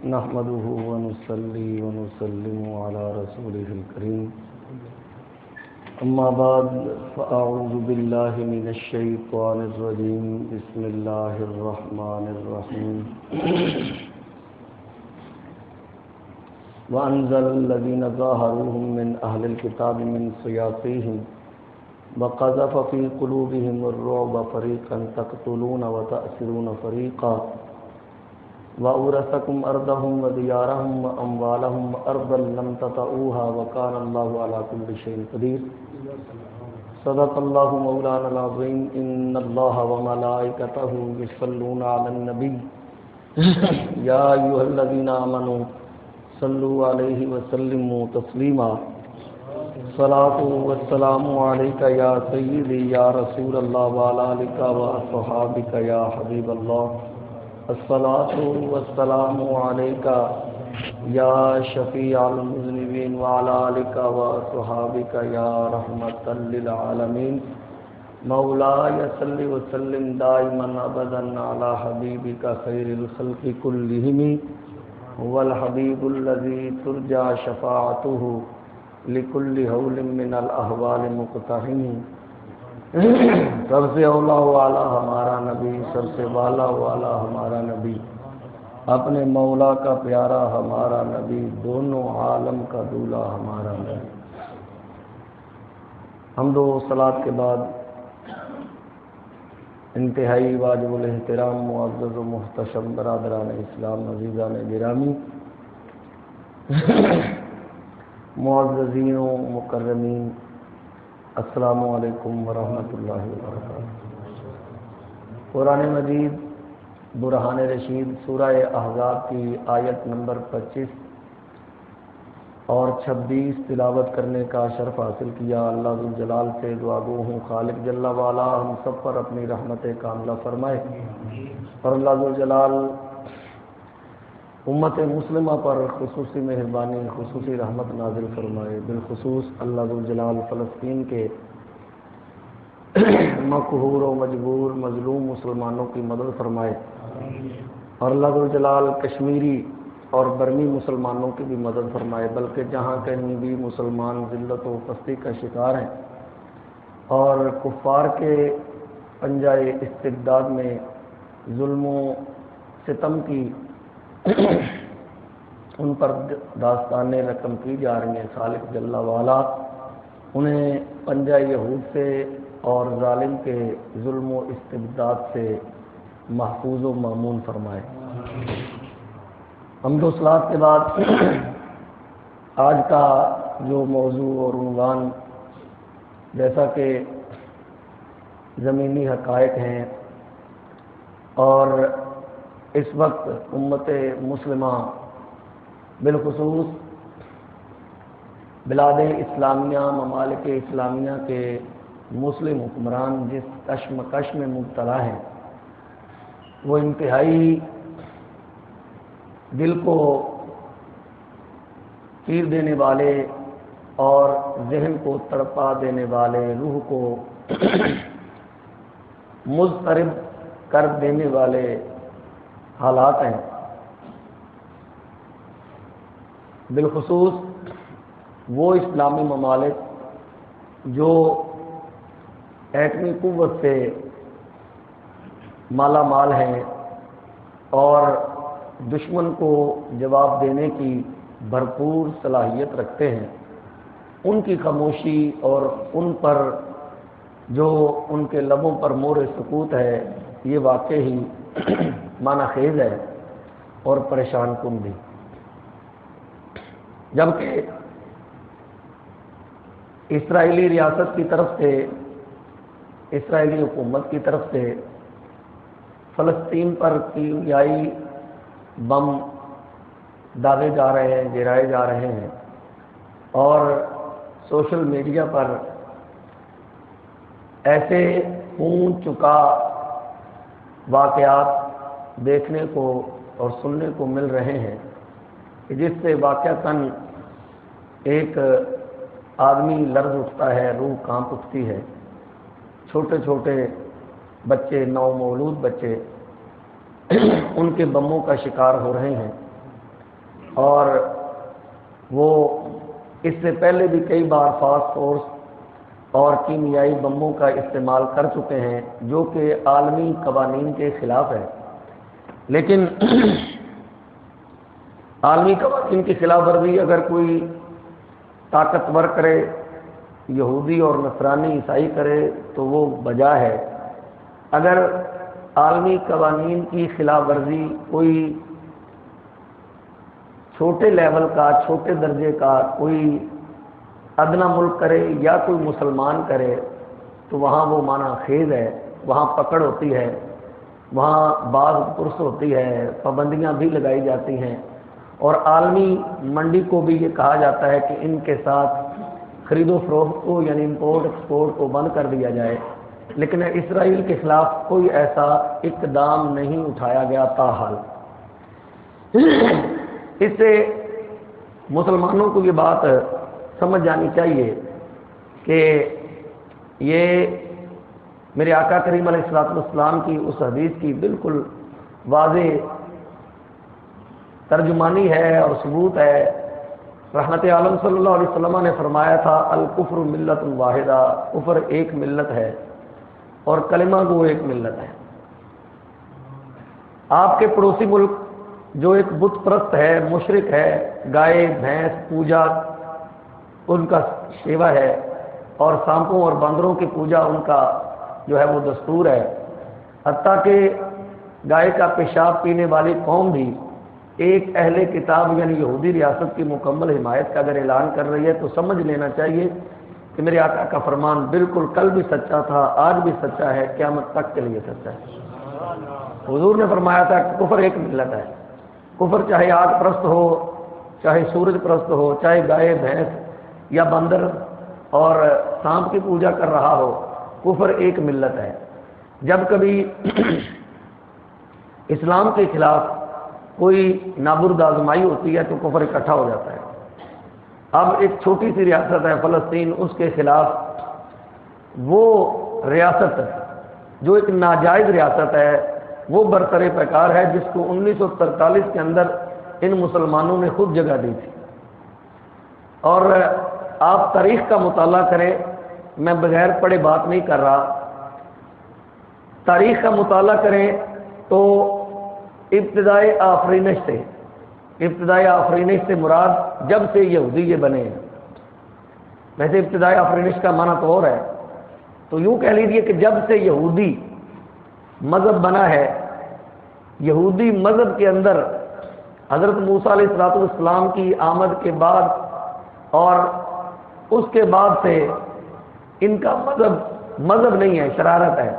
نحمده ونصلي ونسلم على رسوله الكريم أما بعد فأعوذ بالله من الشيطان الرجيم بسم الله الرحمن الرحيم وأنزل الذين ظاهروهم من أهل الكتاب من صياصيهم وقذف في قلوبهم الرعب فريقا تقتلون وتأسرون فريقا وأورثكم أرضهم وديارهم وأموالهم وأرضا لم تطئوها وكان الله على كل شيء قدير صدق الله مولانا العظيم إن الله وملائكته يصلون على النبي يا أيها الذين آمنوا صلوا عليه وسلموا تسليما صلاة والسلام عليك يا سيدي يا رسول الله وعلى آلك وأصحابك يا حبيب الله الصلاة والسلام عليك يا شفيع المذنبين وعلى آلك وأصحابك يا رحمة للعالمين مولاي صل وسلم دائما أبدا على حبيبك خير الخلق كلهم هو الحبيب الذي ترجى شفاعته لكل هول من الأهوال مقتحم سب سے اولا والا ہمارا نبی، سب سے والا والا ہمارا نبی، اپنے مولا کا پیارا ہمارا نبی، دونوں عالم کا دولہا ہمارا نبی۔ حمد و صلات کے بعد انتہائی واجب الاحترام معزز و محتشم برادران اسلام عزیزان گرامی، معززین و مکرمین، السلام علیکم ورحمۃ اللہ وبرکاتہ۔ قرآن مجید برہان رشید سورہ احزاب کی آیت نمبر 25 اور 26 تلاوت کرنے کا شرف حاصل کیا۔ اللہ ذو الجلال سے دعا گو ہوں خالق جل والا ہم سب پر اپنی رحمت کاملہ فرمائے، اور اللہ ذو الجلال امت مسلمہ پر خصوصی مہربانی، خصوصی رحمت نازل فرمائے، بالخصوص اللہ ذو الجلال فلسطین کے مقہور و مجبور مظلوم مسلمانوں کی مدد فرمائے، اور اللہ ذو الجلال کشمیری اور برمی مسلمانوں کی بھی مدد فرمائے، بلکہ جہاں کہیں بھی مسلمان ذلت و پستی کا شکار ہیں اور کفار کے پنجۂ استبداد میں ظلم و ستم کی ان پر داستانیں رقم کی جا رہی ہیں، خالق جل والا انہیں پنجہ یہود سے اور ظالم کے ظلم و استبداد سے محفوظ و مامون فرمائے۔ حمد و صلات کے بعد آج کا جو موضوع اور عنوان جیسا کہ زمینی حقائق ہیں، اور اس وقت امت مسلمہ بالخصوص بلاد اسلامیہ ممالک اسلامیہ کے مسلم حکمران جس کشمکش میں مبتلا ہیں، وہ انتہائی دل کو چیر دینے والے اور ذہن کو تڑپا دینے والے، روح کو مضطرب کر دینے والے حالات ہیں۔ بالخصوص وہ اسلامی ممالک جو ایٹمی قوت سے مالا مال ہیں اور دشمن کو جواب دینے کی بھرپور صلاحیت رکھتے ہیں، ان کی خاموشی اور ان پر جو ان کے لبوں پر مور سکوت ہے، یہ واقعی ہی معنی خیز ہے اور پریشان کن بھی۔ جبکہ اسرائیلی ریاست کی طرف سے، اسرائیلی حکومت کی طرف سے فلسطین پر کیمیائی بم داغے جا رہے ہیں، گرائے جا رہے ہیں، اور سوشل میڈیا پر ایسے خون چکا واقعات دیکھنے کو اور سننے کو مل رہے ہیں جس سے واقعتاً ایک آدمی لرز اٹھتا ہے، روح کانپ اٹھتی ہے۔ چھوٹے چھوٹے بچے، نو مولود بچے ان کے بموں کا شکار ہو رہے ہیں، اور وہ اس سے پہلے بھی کئی بار فاسٹ فورس اور کیمیائی بموں کا استعمال کر چکے ہیں جو کہ عالمی قوانین کے خلاف ہے، لیکن عالمی قوانین کی خلاف ورزی اگر کوئی طاقتور کرے، یہودی اور نصرانی عیسائی کرے تو وہ بجا ہے۔ اگر عالمی قوانین کی خلاف ورزی کوئی چھوٹے لیول کا، چھوٹے درجے کا کوئی ادنا ملک کرے یا کوئی مسلمان کرے تو وہاں وہ معنی خیز ہے، وہاں پکڑ ہوتی ہے، وہاں باز پرس ہوتی ہے، پابندیاں بھی لگائی جاتی ہیں، اور عالمی منڈی کو بھی یہ کہا جاتا ہے کہ ان کے ساتھ خرید و فروخت کو یعنی امپورٹ ایکسپورٹ کو بند کر دیا جائے، لیکن اسرائیل کے خلاف کوئی ایسا اقدام نہیں اٹھایا گیا تاحال۔ اس سے مسلمانوں کو یہ بات سمجھ جانی چاہیے کہ یہ میرے آقا کریم علیہ الصلوۃ والسلام کی اس حدیث کی بالکل واضح ترجمانی ہے اور ثبوت ہے۔ رحمت عالم صلی اللہ علیہ وسلم نے فرمایا تھا الکفر ملت واحدہ، کفر ایک ملت ہے اور کلمہ گو ایک ملت ہے۔ آپ کے پڑوسی ملک جو ایک بت پرست ہے، مشرک ہے، گائے بھینس پوجا ان کا سیوا ہے، اور سانپوں اور باندروں کی پوجا ان کا جو ہے وہ دستور ہے، حتیٰ کہ گائے کا پیشاب پینے والی قوم بھی ایک اہل کتاب یعنی یہودی ریاست کی مکمل حمایت کا اگر اعلان کر رہی ہے تو سمجھ لینا چاہیے کہ میرے آقا کا فرمان بالکل کل بھی سچا تھا، آج بھی سچا ہے، قیامت تک کے لیے سچا ہے۔ حضور نے فرمایا تھا کہ کفر ایک ملت ہے۔ کفر چاہے آگ پرست ہو، چاہے سورج پرست ہو، چاہے گائے بھینس یا بندر اور سانپ کی پوجا کر رہا ہو، کفر ایک ملت ہے۔ جب کبھی اسلام کے خلاف کوئی نابرد آزمائی ہوتی ہے تو کفر اکٹھا ہو جاتا ہے۔ اب ایک چھوٹی سی ریاست ہے فلسطین، اس کے خلاف وہ ریاست جو ایک ناجائز ریاست ہے وہ برسر پیکار ہے، جس کو 1943 کے اندر ان مسلمانوں نے خود جگہ دی تھی۔ اور آپ تاریخ کا مطالعہ کریں، میں بغیر پڑھے بات نہیں کر رہا، تاریخ کا مطالعہ کریں تو ابتدائے آفرینش سے مراد جب سے یہودی یہ بنے ہیں۔ ویسے ابتدائے آفرینش کا معنی تو اور ہے، تو یوں کہہ لیجیے کہ جب سے یہودی مذہب بنا ہے، یہودی مذہب کے اندر حضرت موسیٰ علیہ السلام کی آمد کے بعد اور اس کے بعد سے ان کا مذہب نہیں ہے، شرارت ہے۔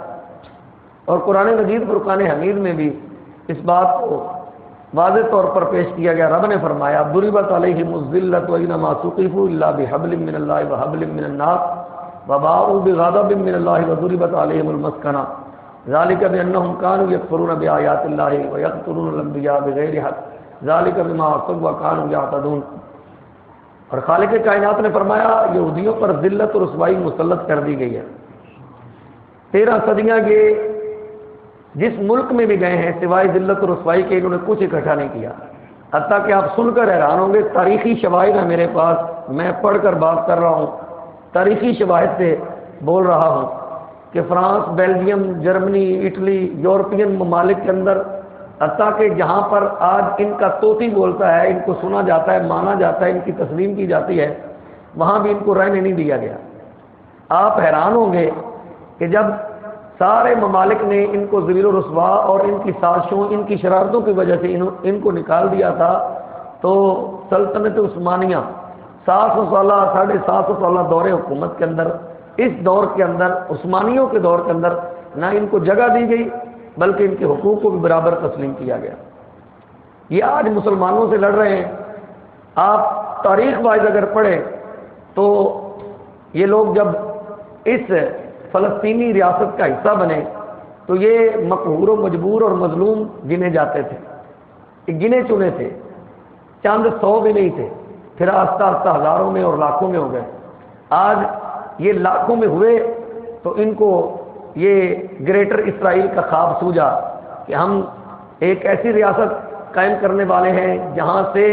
اور قرآن مجید فرقان حمید میں بھی اس بات کو واضح طور پر پیش کیا گیا۔ رب نے فرمایا ضربت علیہم الذلۃ وانما ثقفوا الا بحبل من اللہ وحبل من الناس وباءوا بغضب من اللہ وضربت علیہم المسکنہ ذلك بانهم كانوا يكفرون بآیات اللہ ويقتلون الانبیاء بغیر حق ذلك بما عصوا وكانوا يعتدون۔ اور خالق کائنات نے فرمایا یہودیوں پر ذلت اور رسوائی مسلط کر دی گئی ہے۔ 13 صدیاں یہ جس ملک میں بھی گئے ہیں سوائے ذلت اور رسوائی کے انہوں نے کچھ اکٹھا نہیں کیا، حتیٰ کہ آپ سن کر حیران ہوں گے، تاریخی شواہد ہے میرے پاس، میں پڑھ کر بات کر رہا ہوں، تاریخی شواہد سے بول رہا ہوں کہ France, Belgium, Germany, Italy, European ممالک کے اندر، حتیٰ کہ جہاں پر آج ان کا طوطی بولتا ہے، ان کو سنا جاتا ہے، مانا جاتا ہے، ان کی تسلیم کی جاتی ہے، وہاں بھی ان کو رہنے نہیں دیا گیا۔ آپ حیران ہوں گے کہ جب سارے ممالک نے ان کو ذلیل و رسوا اور ان کی سازشوں، ان کی شرارتوں کی وجہ سے ان کو نکال دیا تھا، تو سلطنت عثمانیہ 700 سالہ 750 سالہ دور حکومت کے اندر، اس دور کے اندر عثمانیوں کے دور کے اندر نہ ان کو جگہ دی گئی بلکہ ان کے حقوق کو بھی برابر تسلیم کیا گیا۔ یہ آج مسلمانوں سے لڑ رہے ہیں۔ آپ تاریخ وائز اگر پڑھیں تو یہ لوگ جب اس فلسطینی ریاست کا حصہ بنے تو یہ مقہور و مجبور اور مظلوم گنے جاتے تھے، گنے چنے تھے، چند 100 بھی نہیں تھے، پھر آہستہ آہستہ ہزاروں میں اور لاکھوں میں ہو گئے۔ آج یہ لاکھوں میں ہوئے تو ان کو یہ گریٹر اسرائیل کا خواب سوجا کہ ہم ایک ایسی ریاست قائم کرنے والے ہیں جہاں سے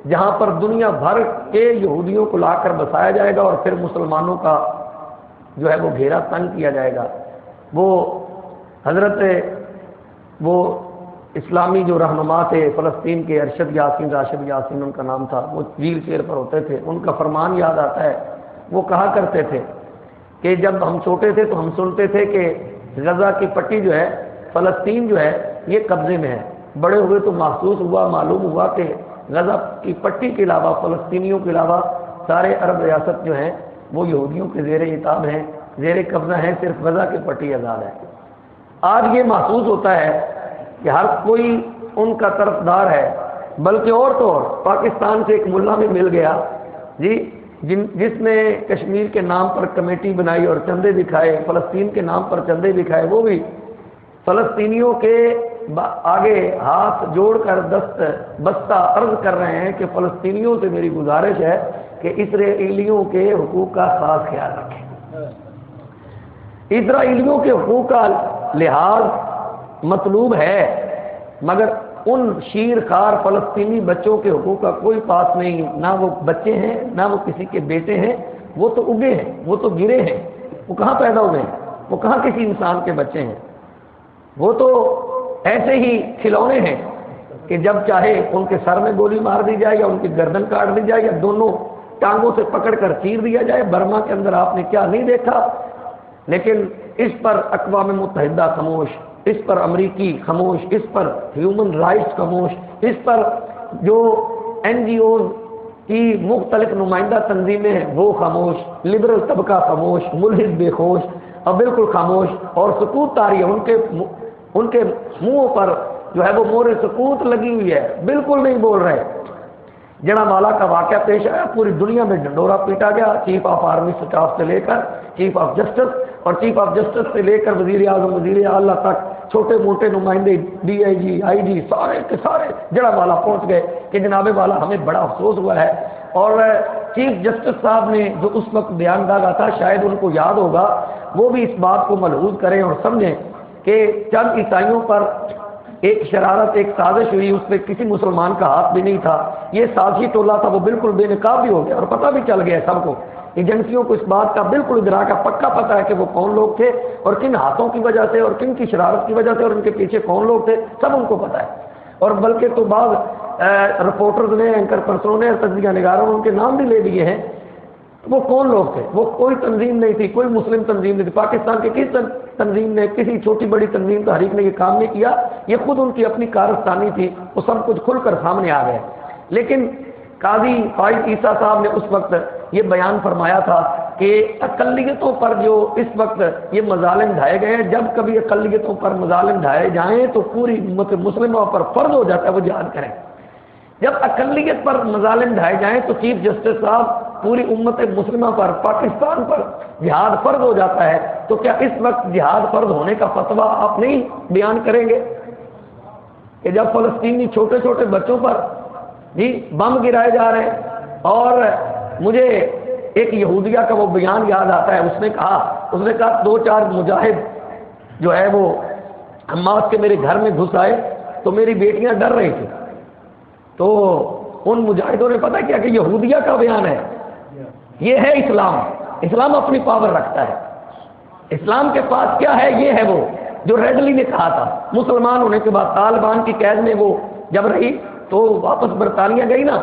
جہاں پر دنیا بھر کے یہودیوں کو لا کر بسایا جائے گا اور پھر مسلمانوں کا جو ہے وہ گھیرا تنگ کیا جائے گا۔ وہ حضرت وہ اسلامی جو رہنما تھے فلسطین کے، ارشد یاسین، راشد یاسین ان کا نام تھا، وہ ویل چیئر پر ہوتے تھے، ان کا فرمان یاد آتا ہے، وہ کہا کرتے تھے کہ جب ہم چھوٹے تھے تو ہم سنتے تھے کہ غزہ کی پٹی جو ہے، فلسطین جو ہے یہ قبضے میں ہے۔ بڑے ہوئے تو محسوس ہوا، معلوم ہوا کہ غزہ کی پٹی کے علاوہ، فلسطینیوں کے علاوہ سارے عرب ریاست جو ہیں وہ یہودیوں کے زیر اعتاب ہیں، زیر قبضہ ہیں، صرف غزہ کی پٹی آزاد ہے۔ آج یہ محسوس ہوتا ہے کہ ہر کوئی ان کا طرفدار ہے، بلکہ اور تو اور پاکستان سے ایک ملا بھی مل گیا جی، جس نے کشمیر کے نام پر کمیٹی بنائی اور چندے دکھائے، فلسطین کے نام پر چندے دکھائے۔ وہ بھی فلسطینیوں کے آگے ہاتھ جوڑ کر بستہ عرض کر رہے ہیں کہ فلسطینیوں سے میری گزارش ہے کہ اسرائیلیوں کے حقوق کا خاص خیال رکھیں۔ اسرائیلیوں کے حقوق کا لحاظ مطلوب ہے، مگر ان شیر خار فلسطینی بچوں کے حقوق کا کوئی پاس نہیں۔ نہ وہ بچے ہیں، نہ وہ کسی کے بیٹے ہیں، وہ تو اگے ہیں، وہ تو گرے ہیں، وہ کہاں پیدا ہوئے ہیں، وہ کہاں کسی انسان کے بچے ہیں، وہ تو ایسے ہی کھلونے ہیں کہ جب چاہے ان کے سر میں گولی مار دی جائے یا ان کی گردن کاٹ دی جائے یا دونوں ٹانگوں سے پکڑ کر چیر دیا جائے۔ برما کے اندر آپ نے کیا نہیں دیکھا، لیکن اس پر اقوام متحدہ خاموش، اس پر امریکی خاموش، اس پر ہیومن رائٹس خاموش، اس پر جو این جی اوز کی مختلف نمائندہ تنظیمیں ہیں وہ خاموش، لبرل طبقہ خاموش، ملحد بے ہوش اور بالکل خاموش، اور سکوت طاری ہے ان کے منہوں پر جو ہے وہ مور سکوت لگی ہوئی ہے، بالکل نہیں بول رہے۔ جنابوالا کا واقعہ پیش آیا، پوری دنیا میں ڈنڈورا پیٹا گیا، چیف آف آرمی اسٹاف سے لے کر چیف آف جسٹس، اور چیف آف جسٹس سے لے کر وزیر اعظم، وزیر اعلیٰ تک، چھوٹے موٹے نمائندے، ڈی آئی جی، آئی جی، سارے کے سارے جنابوالا پہنچ گئے کہ جناب والا ہمیں بڑا افسوس ہوا ہے۔ اور چیف جسٹس صاحب نے جو اس وقت بیان ڈالا تھا، شاید ان کو یاد ہوگا، وہ بھی اس بات کو ملحوظ کریں اور سمجھیں کہ چند عیسائیوں پر ایک شرارت، ایک سازش ہوئی، اس میں کسی مسلمان کا ہاتھ بھی نہیں تھا، یہ سازشی ٹولہ تھا، وہ بالکل بے نقاب بھی ہو گیا اور پتہ بھی چل گیا سب کو، ایجنسیوں کو اس بات کا بالکل ادراک کا پکا پتہ ہے کہ وہ کون لوگ تھے اور کن ہاتھوں کی وجہ سے اور کن کی شرارت کی وجہ سے اور ان کے پیچھے کون لوگ تھے، سب ان کو پتہ ہے۔ اور بلکہ تو بعض رپورٹرز نے، اینکر پرسنوں نے، تجزیہ نگاروں نے ان کے نام بھی لے لیے ہیں۔ وہ کون لوگ تھے؟ وہ کوئی تنظیم نہیں تھی، کوئی مسلم تنظیم نہیں تھی، پاکستان کے کسی تنظیم نے، کسی چھوٹی بڑی تنظیم تحریک نے یہ کام نہیں کیا، یہ خود ان کی اپنی کارستانی تھی، وہ سب کچھ کھل کر سامنے آ گئے۔ لیکن قاضی فائز عیسیٰ صاحب نے اس وقت یہ بیان فرمایا تھا کہ اقلیتوں پر جو اس وقت یہ مظالم ڈھائے گئے ہیں، جب کبھی اقلیتوں پر مظالم ڈھائے جائیں تو پوری امت مسلمہ پر فرض ہو جاتا ہے وہ جہاد کریں۔ جب اقلیت پر مظالم ڈھائے جائیں تو چیف جسٹس صاحب پوری امت مسلمہ پر، پاکستان پر جہاد فرض ہو جاتا ہے، تو کیا اس وقت جہاد فرض ہونے کا فتویٰ آپ نہیں بیان کریں گے کہ جب فلسطینی چھوٹے چھوٹے بچوں پر جی بم گرائے جا رہے ہیں؟ اور مجھے ایک یہودیہ کا وہ بیان یاد آتا ہے، اس نے کہا 2-4 مجاہد جو ہے وہ حماس کے میرے گھر میں گھس آئے تو میری بیٹیاں ڈر رہی تھیں، تو ان مجاہدوں نے پتہ کیا کہ یہودیہ کا بیان ہے، یہ ہے اسلام، اسلام اپنی پاور رکھتا ہے، اسلام کے پاس کیا ہے، یہ ہے وہ جو ریڈلی نے کہا تھا۔ مسلمان ہونے کے بعد طالبان کی قید میں وہ جب رہی تو واپس برطانیہ گئی نا،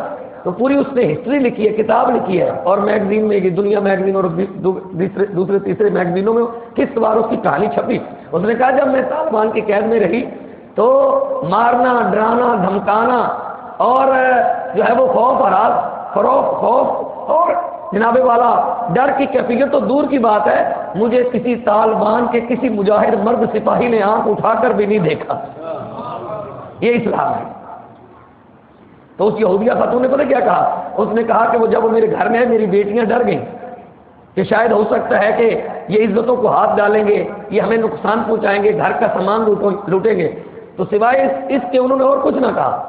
تو پوری اس نے ہسٹری لکھی ہے، کتاب لکھی ہے، اور میگزین میں، دنیا میگزین اور دوسرے تیسرے میگزینوں میں کس بار اس کی کہانی چھپی۔ اس نے کہا جب میں طالبان کی قید میں رہی تو مارنا، ڈرانا، دھمکانا اور جو ہے وہ خوف اور جناب والا ڈر کی کیفیت تو دور کی بات ہے، مجھے کسی طالبان کے کسی مجاہد مرد سپاہی نے آنکھ اٹھا کر بھی نہیں دیکھا۔ یہ اسلام ہے۔ تو اس یہودیہ خاتون نے پتہ کیا کہا؟ اس نے کہا کہ وہ جب وہ میرے گھر میں ہے میری بیٹیاں ڈر گئیں کہ شاید ہو سکتا ہے کہ یہ عزتوں کو ہاتھ ڈالیں گے، یہ ہمیں نقصان پہنچائیں گے، گھر کا سامان لوٹیں گے۔ تو سوائے اس کے انہوں نے اور کچھ نہ کہا،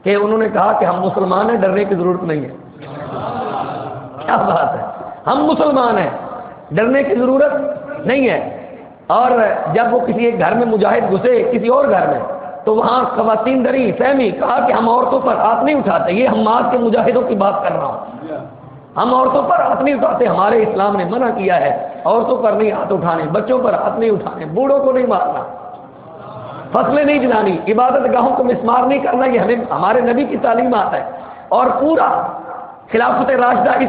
کہ انہوں نے کہا کہ ہم مسلمان ہیں، ڈرنے کی ضرورت نہیں ہے۔ کیا بات ہے، ہم مسلمان ہیں، ڈرنے کی ضرورت نہیں ہے۔ اور جب وہ کسی ایک گھر میں مجاہد گھسے کسی اور گھر میں، تو وہاں خواتین ڈری فہمی، کہا کہ ہم عورتوں پر ہاتھ نہیں اٹھاتے. یہ حماس کے مجاہدوں کی بات کر رہا ہوں. ہم عورتوں پر ہاتھ نہیں اٹھاتے، ہمارے اسلام نے منع کیا ہے عورتوں پر نہیں ہاتھ اٹھانے، بچوں پر ہاتھ نہیں اٹھانے، بوڑھوں کو نہیں مارنا، فصلیں نہیں جلانی، عبادت گاہوں کو مسمار نہیں کرنا. یہ ہمارے نبی کی تعلیمات ہے. اور پورا خلافت راشدہ اس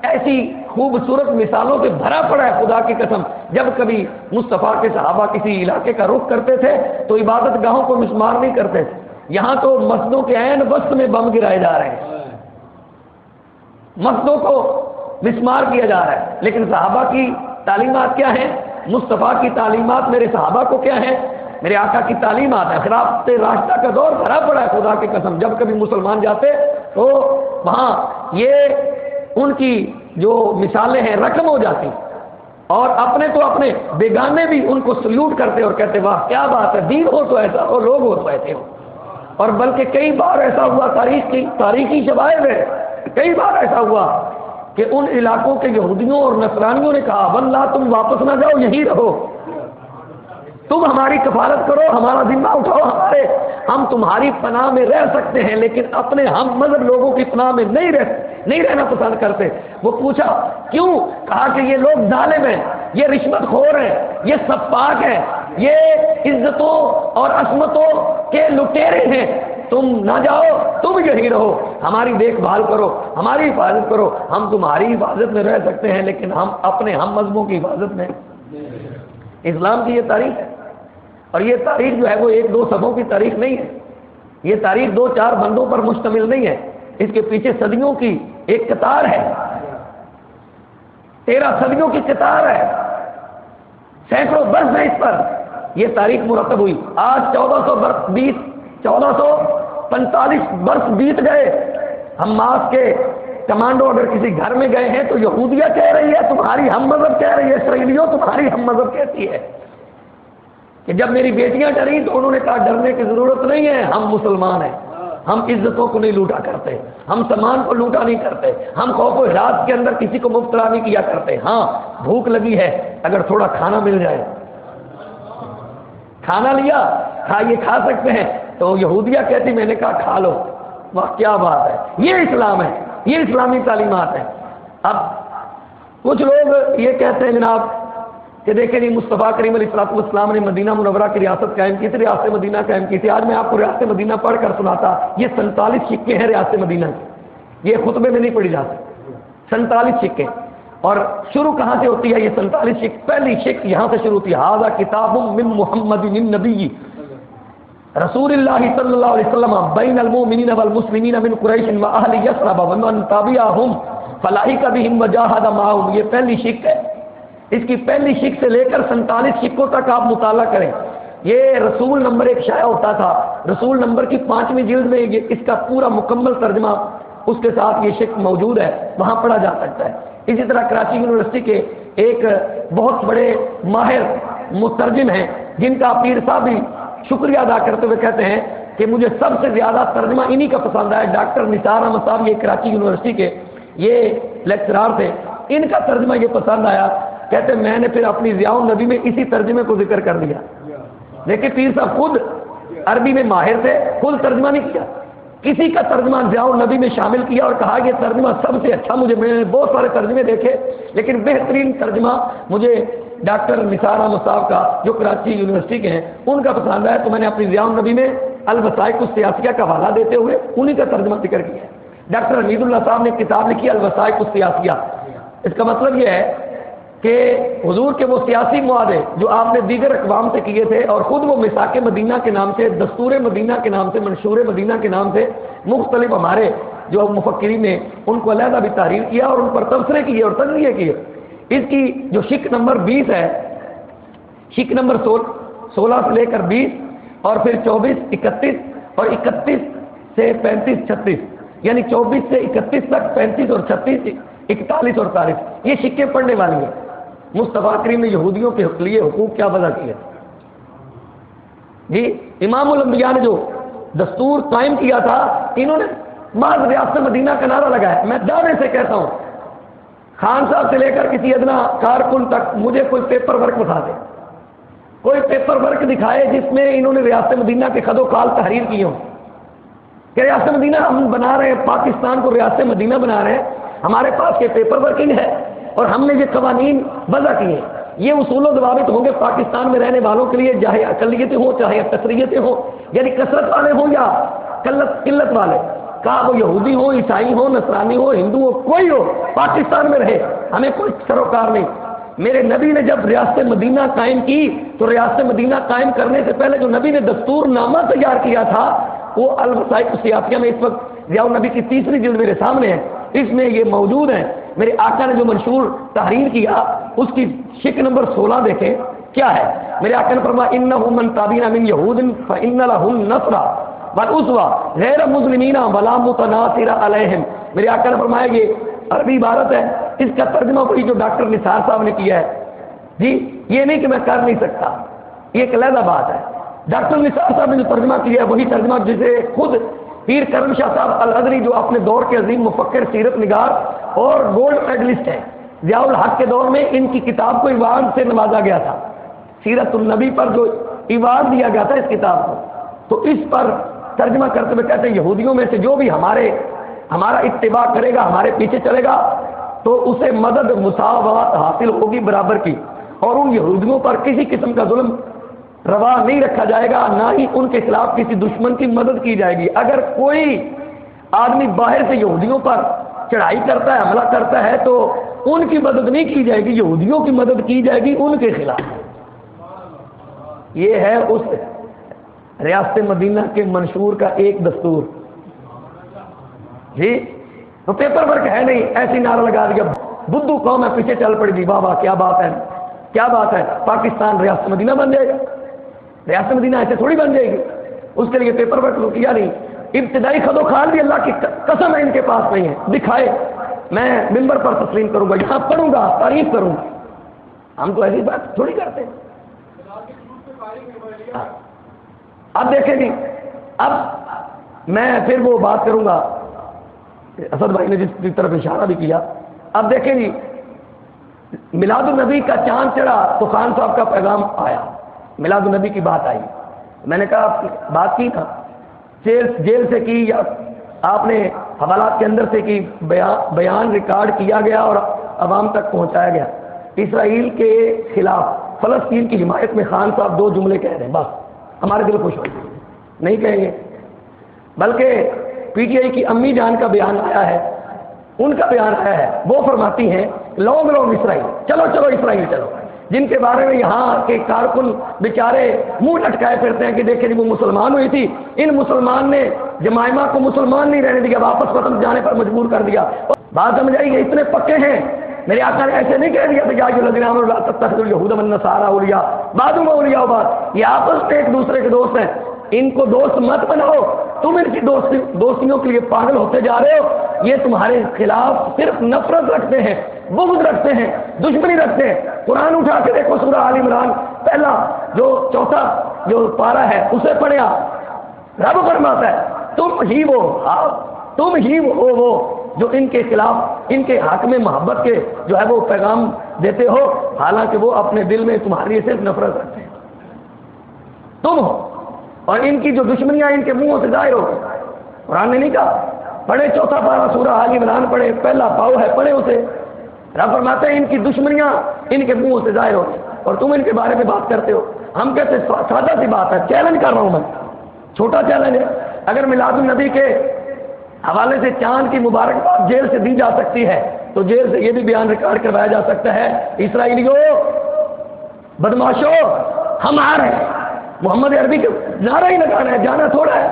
ایسی خوبصورت مثالوں سے بھرا پڑا ہے. خدا کی قسم، جب کبھی مصطفیٰ کے صحابہ کسی علاقے کا رخ کرتے تھے تو عبادت گاہوں کو مسمار نہیں کرتے تھے. یہاں تو مسجدوں کے عین وسط میں بم گرائے جا رہے ہیں، مسجدوں کو مسمار کیا جا رہا ہے. لیکن صحابہ کی تعلیمات کیا ہیں؟ مصطفیٰ کی تعلیمات میرے صحابہ کو کیا ہیں؟ میرے آقا کی تعلیمات ہے. خلافت راشدہ کا دور بھرا پڑا ہے. خدا کی قسم، جب کبھی مسلمان جاتے تو وہاں یہ ان کی جو مثالیں ہیں رقم ہو جاتی، اور اپنے تو اپنے بیگانے بھی ان کو سلیوٹ کرتے اور کہتے واہ کیا بات ہے، دین ہو تو ایسا ہو، لوگ ہو تو ایسے ہو. اور بلکہ کئی بار ایسا ہوا، تاریخی شواہد ہے، کئی بار ایسا ہوا کہ ان علاقوں کے یہودیوں اور نصرانیوں نے کہا واللہ تم واپس نہ جاؤ، یہیں رہو، تم ہماری کفالت کرو، ہمارا ذمہ اٹھاؤ، ہم تمہاری پناہ میں رہ سکتے ہیں لیکن اپنے ہم مذہب لوگوں کی پناہ میں نہیں رہنا پسند کرتے. وہ پوچھا کیوں؟ کہا کہ یہ لوگ ظالم ہیں، یہ رشوت خور ہیں، یہ سفاک ہیں، یہ عزتوں اور عصمتوں کے لٹیرے ہیں. تم نہ جاؤ، تم یہیں رہو، ہماری دیکھ بھال کرو، ہماری حفاظت کرو. ہم تمہاری حفاظت میں رہ سکتے ہیں لیکن ہم اپنے ہم مذہبوں کی حفاظت میں. اسلام کی یہ تاریخ ہے. اور یہ تاریخ جو ہے وہ ایک دو صفوں کی تاریخ نہیں ہے، یہ تاریخ دو چار بندوں پر مشتمل نہیں ہے. اس کے پیچھے صدیوں کی ایک قطار ہے، 13 صدیوں کی قطار ہے، سینکڑوں برس ہے اس پر یہ تاریخ مرتب ہوئی. آج 1445 برس بیت گئے. حماس کے کمانڈو اگر کسی گھر میں گئے ہیں تو یہودیہ کہہ رہی ہے تمہاری ہم مذہب کہہ رہی ہے، اسرائیلیوں تمہاری ہم مذہب کہتی ہے کہ جب میری بیٹیاں ڈریں تو انہوں نے کہا ڈرنے کی ضرورت نہیں ہے، ہم مسلمان ہیں، ہم عزتوں کو نہیں لوٹا کرتے، ہم سامان کو لوٹا نہیں کرتے، ہم خوف و ہراس کے اندر کسی کو مبتلا نہیں کیا کرتے. ہاں بھوک لگی ہے، اگر تھوڑا کھانا مل جائے، کھانا لیا یہ کھا سکتے ہیں تو یہودیہ کہتی میں نے کہا کھا لو. واہ کیا بات ہے، یہ اسلام ہے، یہ اسلامی تعلیمات ہیں. اب کچھ لوگ یہ کہتے ہیں جناب کہ دیکھیں جی مصطفیٰ کریم علیہ السلام نے مدینہ منورہ کی ریاست قائم کی تھی، ریاست مدینہ قائم کی تھی. آج میں آپ کو ریاست مدینہ پڑھ کر سناتا. یہ 47 سکے ہیں ریاست مدینہ کے، یہ خطبے میں نہیں پڑھی جاتی. 47 سکے. اور شروع کہاں سے ہوتی ہے یہ 47 سکے؟ پہلی سکھ یہاں سے شروع ہوتی ہے. ھذا کتاب من محمد النبی رسول اللہ صلی اللہ علیہ وسلم بین المؤمنین والمسلمین من قریش واہل یثرب ومن تبعهم فلاحق بهم وجاهد معهم. یہ پہلی سکھ ہے. اس کی پہلی سکھ سے لے کر 47 سکوں تک آپ مطالعہ کریں. یہ رسول نمبر 1 شائع ہوتا تھا. رسول نمبر کی 5ویں جلد میں اس کا پورا مکمل ترجمہ اس کے ساتھ یہ سکھ موجود ہے، وہاں پڑھا جا سکتا ہے. اسی طرح کراچی یونیورسٹی کے ایک بہت بڑے ماہر مترجم ہیں جن کا پیر صاحب بھی شکریہ ادا کرتے ہوئے کہتے ہیں کہ مجھے سب سے زیادہ ترجمہ انہی کا پسند آیا. ڈاکٹر نثار احمد صاحب یہ کراچی یونیورسٹی کے یہ لیکچرار تھے، ان کا ترجمہ یہ پسند آیا. کہتے میں نے پھر اپنی ضیاء النبی میں اسی ترجمے کو ذکر کر دیا. لیکن پیر صاحب خود عربی میں ماہر تھے، خود ترجمہ نہیں کیا، کسی کا ترجمہ ضیاء النبی میں شامل کیا اور کہا یہ ترجمہ سب سے اچھا میں نے بہت سارے ترجمے دیکھے لیکن بہترین ترجمہ مجھے ڈاکٹر نثار احمد صاحب کا جو کراچی یونیورسٹی کے ہیں ان کا پسند آیا. تو میں نے اپنی ضیاء النبی میں الوثائق السیاسیہ کا حوالہ دیتے ہوئے انہی کا ترجمہ ذکر کیا. ڈاکٹر حمید اللہ صاحب نے کتاب لکھی الوثائق السیاسیہ. اس کا مطلب یہ ہے کہ حضور کے وہ سیاسی معاہدے جو آپ نے دیگر اقوام سے کیے تھے اور خود وہ میثاق مدینہ کے نام سے، دستور مدینہ کے نام سے، منشور مدینہ کے نام سے مختلف ہمارے جو مفکرین نے ان کو علیحدہ بھی تحریر کیا اور ان پر تبصرے کیے اور تجزیے کیے. اس کی جو شق نمبر 20 ہے، شق نمبر 16 سے لے کر 20 اور پھر 24 31 اور 31 سے 35 36 یعنی 24 سے 31 تک 35 اور 36 41 اور 40 یہ سکے پڑھنے والی ہیں. مصطفیٰ کریم نے یہودیوں کے لیے حقوق کیا وضع کیے جی. امام الانبیاء نے جو دستور قائم کیا تھا انہوں نے بعض ریاست مدینہ کا نعرہ لگایا. میں دعوے سے کہتا ہوں خان صاحب سے لے کر کسی ادنا کارکن تک مجھے کوئی پیپر ورک بتا دے کوئی پیپر ورک دکھائے جس میں انہوں نے ریاست مدینہ کے خد و خال تحریر کی ہوں کہ ریاست مدینہ ہم بنا رہے ہیں، پاکستان کو ریاست مدینہ بنا رہے ہیں، ہمارے پاس یہ پیپر ورکنگ ہے اور ہم نے یہ قوانین وضع کیے، یہ اصول و ضوابط ہوں گے پاکستان میں رہنے والوں کے لیے، چاہے اقلیتیں ہوں چاہے اکثریتیں ہوں، یعنی کثرت والے ہوں یا قلت والے، کہا وہ یہودی ہو، عیسائی ہو، نصرانی ہو، ہندو ہو، کوئی ہو، پاکستان میں رہے، ہمیں کوئی سروکار نہیں۔ میرے نبی نے جب ریاست مدینہ قائم کی تو ریاست مدینہ قائم کرنے سے پہلے جو نبی نے دستور نامہ تیار کیا تھا وہ الوسائل السیاسیہ میں اس وقت ضیاء النبی کی 3ری جلد میرے سامنے ہے، اس میں یہ موجود ہے۔ میرے آقا نے جو منشور تحریر کیا اس کی شک نمبر 16 دیکھیں کیا ہے۔ میرے آقا نے فرمایا انہ من تابعین من یہود فان له النصر والاسوہ غیر مسلمین ولا متناصر علیہم۔ میرے آقا نے فرمایا یہ عربی عبارت ہے، اس کا ترجمہ وہی جو ڈاکٹر نثار صاحب نے کیا ہے جی، یہ نہیں کہ میں کر نہیں سکتا، یہ ایک علیحدہ بات ہے۔ ڈاکٹر نثار صاحب نے جو ترجمہ کیا ہے وہی ترجمہ جسے خود پیر کرم شاہ صاحب الازری جو اپنے دور کے عظیم مفکر، سیرت نگار اور گولڈ میڈلسٹ ہیں، ضیاء الحق کے دور میں ان کی کتاب کو ایوارڈ سے نوازا گیا تھا، سیرت النبی پر جو ایوارڈ دیا گیا تھا اس کتاب کو، تو اس پر ترجمہ کرتے ہوئے کہتے ہیں یہودیوں میں سے جو بھی ہمارا اتباع کرے گا، ہمارے پیچھے چلے گا تو اسے مدد مساوات حاصل ہوگی برابر کی، اور ان یہودیوں پر کسی قسم کا ظلم روا نہیں رکھا جائے گا، نہ ہی ان کے خلاف کسی دشمن کی مدد کی جائے گی۔ اگر کوئی آدمی باہر سے یہودیوں پر چڑھائی کرتا ہے، حملہ کرتا ہے تو ان کی مدد نہیں کی جائے گی، یہودیوں کی مدد کی جائے گی ان کے خلاف۔ یہ ہے اس ریاست مدینہ کے منشور کا ایک دستور جی۔ تو پیپر ورک ہے نہیں، ایسی نعرہ لگا دیا، بدھو قوم ہے پیچھے چل پڑی جی، واہ واہ کیا بات ہے، کیا بات ہے، پاکستان ریاست مدینہ بن جائے گا، ریاست مدینہ ایسے تھوڑی بن جائے گی، اس کے لیے پیپر ورک کیا نہیں۔ ابتدائی خد و خال بھی اللہ کی قسم ہے ان کے پاس نہیں ہے، دکھائے، میں ممبر پر تسلیم کروں گا، یہاں پڑھوں گا، تعریف کروں گا، ہم تو ایسی بات تھوڑی کرتے ہیں۔ اب دیکھیں جی، اب میں پھر وہ بات کروں گا، اسد بھائی نے جس کی طرف اشارہ بھی کیا۔ اب دیکھیں جی، میلاد النبی کا چاند چڑھا تو خان صاحب کا پیغام آیا، میلاد النبی کی بات آئی، میں نے کہا بات کی تھا، جیل سے کی یا آپ نے حوالات کے اندر سے کی، بیان ریکارڈ کیا گیا اور عوام تک پہنچایا گیا۔ اسرائیل کے خلاف فلسطین کی حمایت میں خان صاحب 2 جملے کہہ رہے ہیں، بس ہمارے دل خوش ہو نہیں کہیں گے، بلکہ پی ٹی آئی کی امی جان کا بیان آیا ہے، ان کا بیان آیا ہے، وہ فرماتی ہیں لوگ اسرائیل چلو چلو اسرائیل چلو، جن کے بارے میں یہاں کے کارکن بیچارے منہ لٹکائے پھرتے ہیں کہ دیکھیں جی وہ مسلمان ہوئی تھی، ان مسلمان نے جمائمہ کو مسلمان نہیں رہنے دیا، واپس وطن جانے پر مجبور کر دیا۔ بات سمجھ آئی، یہ اتنے پکے ہیں، میرے آقا نے ایسے نہیں کہہ دیا کہ یا الذین آمنوا لا تتخذوا اليهود والنصارى اولیاء بعضهم اولیاء بعض، یہ آپس میں ایک دوسرے کے دوست ہیں، ان کو دوست مت بناؤ، تم ان کی دوستیوں کے لیے پاگل ہوتے جا رہے ہو، یہ تمہارے خلاف صرف نفرت رکھتے ہیں، بغض رکھتے ہیں، دشمنی رکھتے ہیں۔ قرآن اٹھا کے دیکھو، سورہ آل عمران پہلا جو 4 جو پارہ ہے اسے پڑھیا، رب فرماتا ہے تم ہی وہ جو ان کے خلاف، ان کے حق میں محبت کے جو ہے وہ پیغام دیتے ہو، حالانکہ وہ اپنے دل میں تمہاری صرف نفرت رکھتے ہیں، تم ہو، اور ان کی جو دشمنیاں ان کے منہوں سے ظاہر ہو۔ قرآن نے نہیں کہا پڑھے 4 پارہ سورہ آل عمران پڑھے، پہلا پاؤ ہے پڑھے اسے، رب فرماتے ہیں ان کی دشمنیاں ان کے منہوں سے ظاہر ہو اور تم ان کے بارے میں بات کرتے ہو۔ ہم کہتے ہیں سادہ سی بات ہے، چیلنج کر رہا ہوں میں، چھوٹا چیلنج ہے، اگر میلاد النبی کے حوالے سے چاند کی مبارکباد جیل سے دی جا سکتی ہے تو جیل سے یہ بھی بیان ریکارڈ کروایا جا سکتا ہے، اسرائیلیوں بدماشوں ہم آ رہے ہیں، محمد عربی کے نعرہ ہی لگانا ہے، جانا تھوڑا ہے،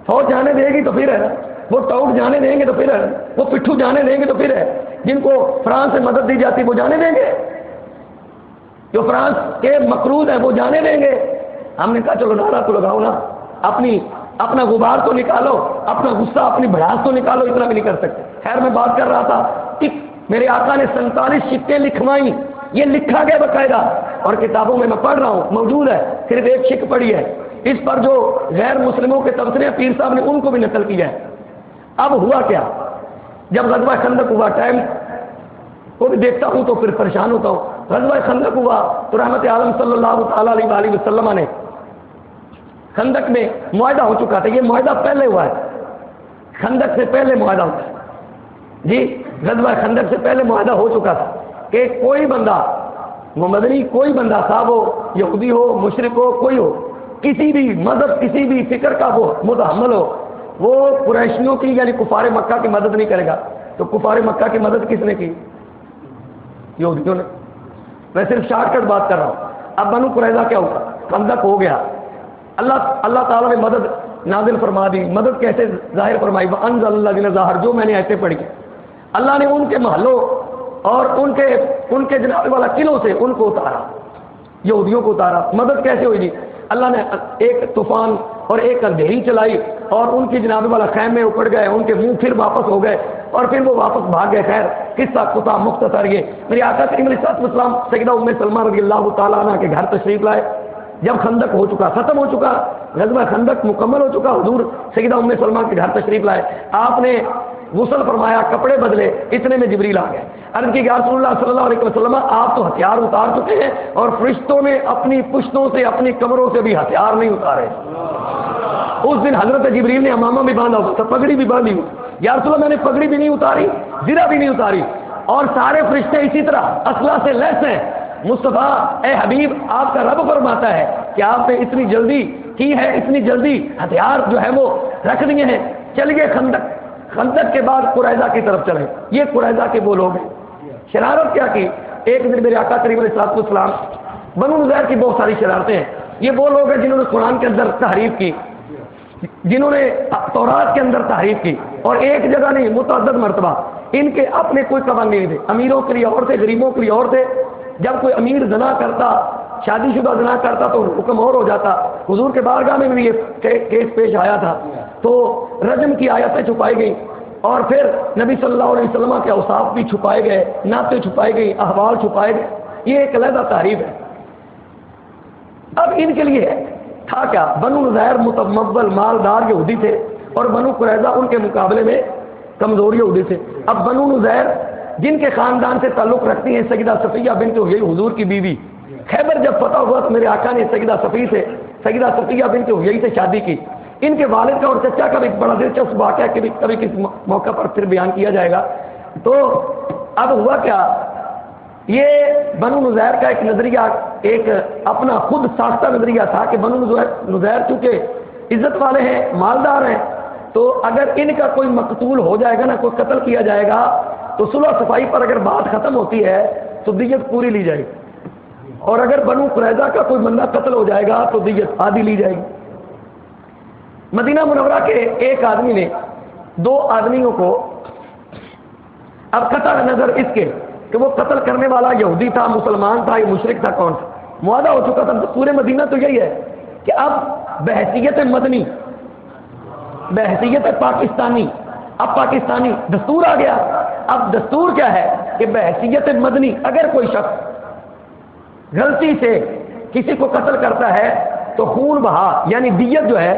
فوج جانے دے گی تو پھر ہے، وہ ٹاؤٹ جانے دیں گے تو پھر ہے، وہ پٹھو جانے دیں گے تو پھر ہے، جن کو فرانس سے مدد دی جاتی وہ جانے دیں گے، جو فرانس کے مقروض ہیں وہ جانے دیں گے۔ ہم نے کہا چلو نعرہ تو لگاؤ نا، اپنا غبار تو نکالو، اپنا غصہ، اپنی بھڑاس تو نکالو، اتنا بھی نہیں کر سکتے۔ خیر میں بات کر رہا تھا کہ میرے آقا نے 47 شکیں لکھوائیں، یہ لکھا گیا باقاعدہ اور کتابوں میں پڑھ رہا ہوں موجود ہے، صرف ایک شک پڑھی ہے، اس پر جو غیر مسلموں کے تبصرے پیر صاحب نے ان کو بھی نقل کیا ہے۔ اب ہوا کیا، جب غزوہ خندق ہوا، ٹائم کو بھی دیکھتا ہوں تو پھر پریشان ہوتا ہوں، غزوہ خندق ہوا تو رحمت عالم صلی اللہ تعالیٰ علیہ وآلہ وسلم نے خندق میں معاہدہ ہو چکا تھا، یہ معاہدہ پہلے ہوا ہے، خندق سے پہلے معاہدہ ہوا ہے جی، غزوہ خندق سے پہلے معاہدہ ہو چکا تھا کہ کوئی بندہ وہ مدنی، کوئی بندہ صاحب ہو، یہودی ہو، مشرک ہو، کوئی ہو، کسی بھی مذہب کسی بھی فکر کا وہ متحمل ہو، وہ قریشیوں کی یعنی کفار مکہ کی مدد نہیں کرے گا۔ تو کفار مکہ کی مدد کس نے کی؟ یہودیوں نے۔ میں صرف شارٹ کٹ بات کر رہا ہوں۔ اب بنو قریظہ کیا ہوگا؟ خندق ہو گیا، اللہ تعالیٰ نے مدد نازل فرما دی۔ مدد کیسے ظاہر فرمائی؟ وَأَنزَلَ الَّذِينَ ظَاهَرُوا، جو میں نے ایسے پڑھی اللہ نے ان کے محلوں اور ان کے جناب والا قلعوں سے ان کو اتارا، یہودیوں کو اتارا۔ مدد کیسے ہوئی جی؟ اللہ نے ایک طوفان اور ایک اندھیری چلائی اور ان کی جناب والا خیمے اکڑ گئے، ان کے منہ پھر واپس ہو گئے اور پھر وہ واپس بھاگ گئے۔ خیر قصہ قطع مختصر یہ میری آقا کریم علیہ الصلوۃ والسلام سیدہ ام سلمہ رضی اللہ تعالیٰ عنہ کے گھر تشریف لائے۔ جب خندق ہو چکا، ختم ہو چکا، غزوہ خندق مکمل ہو چکا، حضور سیدہ ام سلمہ کے گھر تشریف لائے۔ آپ نے غسل فرمایا، کپڑے بدلے، اتنے میں جبریل آ گئے۔ عرض کی کہ رسول اللہ صلی اللہ علیہ وسلم آپ تو ہتھیار اتار چکے ہیں اور فرشتوں نے اپنی پشتوں سے اپنی کمروں سے بھی ہتھیار نہیں اتارے۔ اس دن حضرت جبریل نے امامہ بھی باندھا ہوا تھا، پگڑی بھی باندھی ہوئی۔ یا رسول اللہ میں نے پگڑی بھی نہیں اتاری، زرہ بھی نہیں اتاری، اور سارے فرشتے اسی طرح اسلحہ سے لیس ہیں۔ مصطفیٰ اے حبیب، آپ کا رب فرماتا ہے کہ آپ نے اتنی جلدی کی ہے، اتنی جلدی ہتھیار جو ہے وہ رکھ دیے ہیں۔ چلیے خندق کے بعد قریظہ کی طرف چلے۔ یہ قریظہ کے وہ لوگ ہیں۔ شرارت کیا کی؟ ایک دن میرے آقا کریم علیہ الصلوۃ والسلام، بنو نذیر کی بہت ساری شرارتیں ہیں۔ یہ وہ لوگ ہیں جنہوں نے قرآن کے اندر تحریف کی، جنہوں نے تورات کے اندر تحریف کی، اور ایک جگہ نہیں متعدد مرتبہ۔ ان کے اپنے کوئی قوانین نہیں تھے، امیروں کے لیے اور تھے، غریبوں کے لیے اور تھے۔ جب کوئی امیر زنا کرتا، شادی شدہ زنا کرتا تو حکم اور ہو جاتا۔ حضور کے بارگاہ میں بھی یہ کیس پیش آیا تھا، تو رجم کی آیتیں چھپائی گئی اور پھر نبی صلی اللہ علیہ وسلم کے اوصاف بھی چھپائے گئے، نعتیں چھپائی گئی، احوال چھپائے گئے۔ یہ ایک علیحدہ تعریف ہے۔ اب ان کے لیے تھا کیا؟ بنو نذیر متمول مالدار یہودی تھے اور بنو قریظہ ان کے مقابلے میں کمزور یہودی تھے۔ اب بنو نذیر جن کے خاندان سے تعلق رکھتی ہیں سیدہ صفیہ بنت حیی حضور کی بیوی، خیبر جب فتح ہوا تو میرے آقا نے سیدہ صفیہ بنت حیی سے شادی کی۔ ان کے والد کا اور چچا کا بھی ایک بڑا دلچسپ واقعہ ہے کہ کبھی کس موقع پر پھر بیان کیا جائے گا۔ تو اب ہوا کیا، یہ بنو نذیر کا ایک نظریہ، ایک اپنا خود ساختہ نظریہ تھا کہ بنو نذیر چونکہ عزت والے ہیں، مالدار ہیں، تو اگر ان کا کوئی مقتول ہو جائے گا نا، کوئی قتل کیا جائے گا، تو صلح صفائی پر اگر بات ختم ہوتی ہے تو دیت پوری لی جائے گی، اور اگر بنو قریظہ کا کوئی بندہ قتل ہو جائے گا تو دیت آدھی لی جائے گی۔ مدینہ منورہ کے ایک آدمی نے دو آدمیوں کو، اب قطع نظر اس کے کہ وہ قتل کرنے والا یہودی تھا، مسلمان تھا، یا مشرک تھا، کون تھا، معاہدہ ہو چکا تھا۔ پورے مدینہ تو یہی ہے کہ اب بحیثیت مدنی، بحیثیت پاکستانی، اب پاکستانی دستور آ گیا۔ اب دستور کیا ہے کہ بحیثیت مدنی اگر کوئی شخص غلطی سے کسی کو قتل کرتا ہے تو خون بہا یعنی دیت جو ہے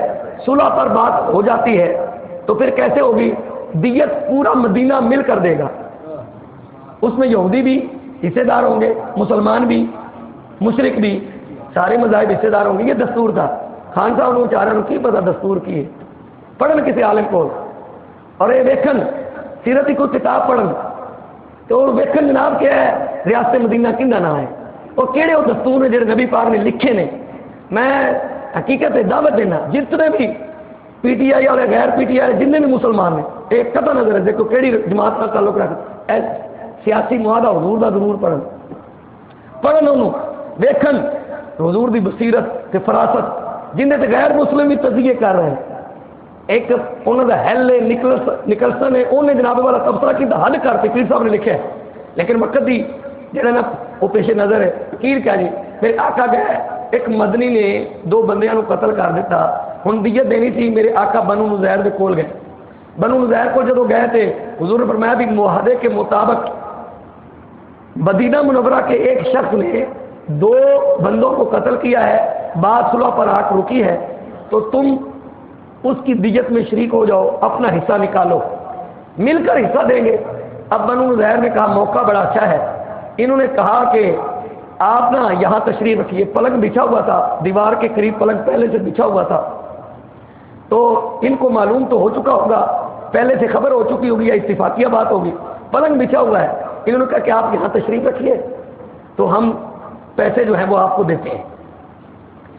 صلح پر بات ہو جاتی ہے، تو پھر کیسے ہوگی؟ دیت پورا مدینہ مل کر دے گا، اس میں یہودی بھی حصے دار ہوں گے، مسلمان بھی، مشرک بھی، سارے مذاہب حصے دار ہوں گے۔ یہ دستور تھا۔ خان صاحب نے چاروں کی پتا دستور کی ہے، پڑھن کسی عالم کو، اور یہ ویکھن سیرت کو کتاب پڑھن تو ویکھن جناب کیا ہے، ریاست مدینہ کندا نام ہے، اور کہڑے وہ دستور نے جڑے نبی پاک نے لکھے نے۔ میں حقیقت دعوت دینا جتنے بھی پی ٹی آئی والے، غیر پی ٹی آئی جتنے بھی مسلمان نے، ایک قطع نظر ہے دیکھو کہڑی جماعت کا تعلق رکھ، سیاسی معاہدہ حضور دا ضرور پڑھن انہوں ویکھن حضور دی بصیرت تے فراست، جنہیں تے غیر مسلم بھی تجزیے کر رہے ہیں۔ ایک انہوں کا ہیل ہے نکلسن ہے، انہیں جناب والا تبصرہ کی حل کرتے پیر صاحب نے لکھا ہے، لیکن وقت دی جڑا نا وہ پیش نظر ہے۔ کیر کیا جی، میرے آقا گئے، ایک مدنی نے دو بندیاں نو قتل کر دیتا، ہن دیت دینی تھی، میرے آقا بنو نذیر دے کول گئے۔ بنو نذیر کو جدو گئے تھے حضور نے فرمایا بھی معاہدے کے مطابق مدینہ منورہ کے ایک شخص نے دو بندوں کو قتل کیا ہے، بات صلح پر آ رکی ہے، تو تم اس کی دیت میں شریک ہو جاؤ، اپنا حصہ نکالو، مل کر حصہ دیں گے۔ اب بنو نذیر نے کہا موقع بڑا اچھا ہے، انہوں نے کہا کہ آپ نا یہاں تشریف رکھیے. پلنگ بچھا ہوا تھا, دیوار کے قریب پلنگ پہلے سے بچھا ہوا تھا. تو ان کو معلوم تو ہو چکا ہوگا, پہلے سے خبر ہو چکی ہوگی یا اتفاقیہ بات ہوگی. پلنگ بچھا ہوا ہے, انہوں نے کہا کہ آپ یہاں تشریف رکھیے تو ہم پیسے جو ہیں وہ آپ کو دیتے ہیں.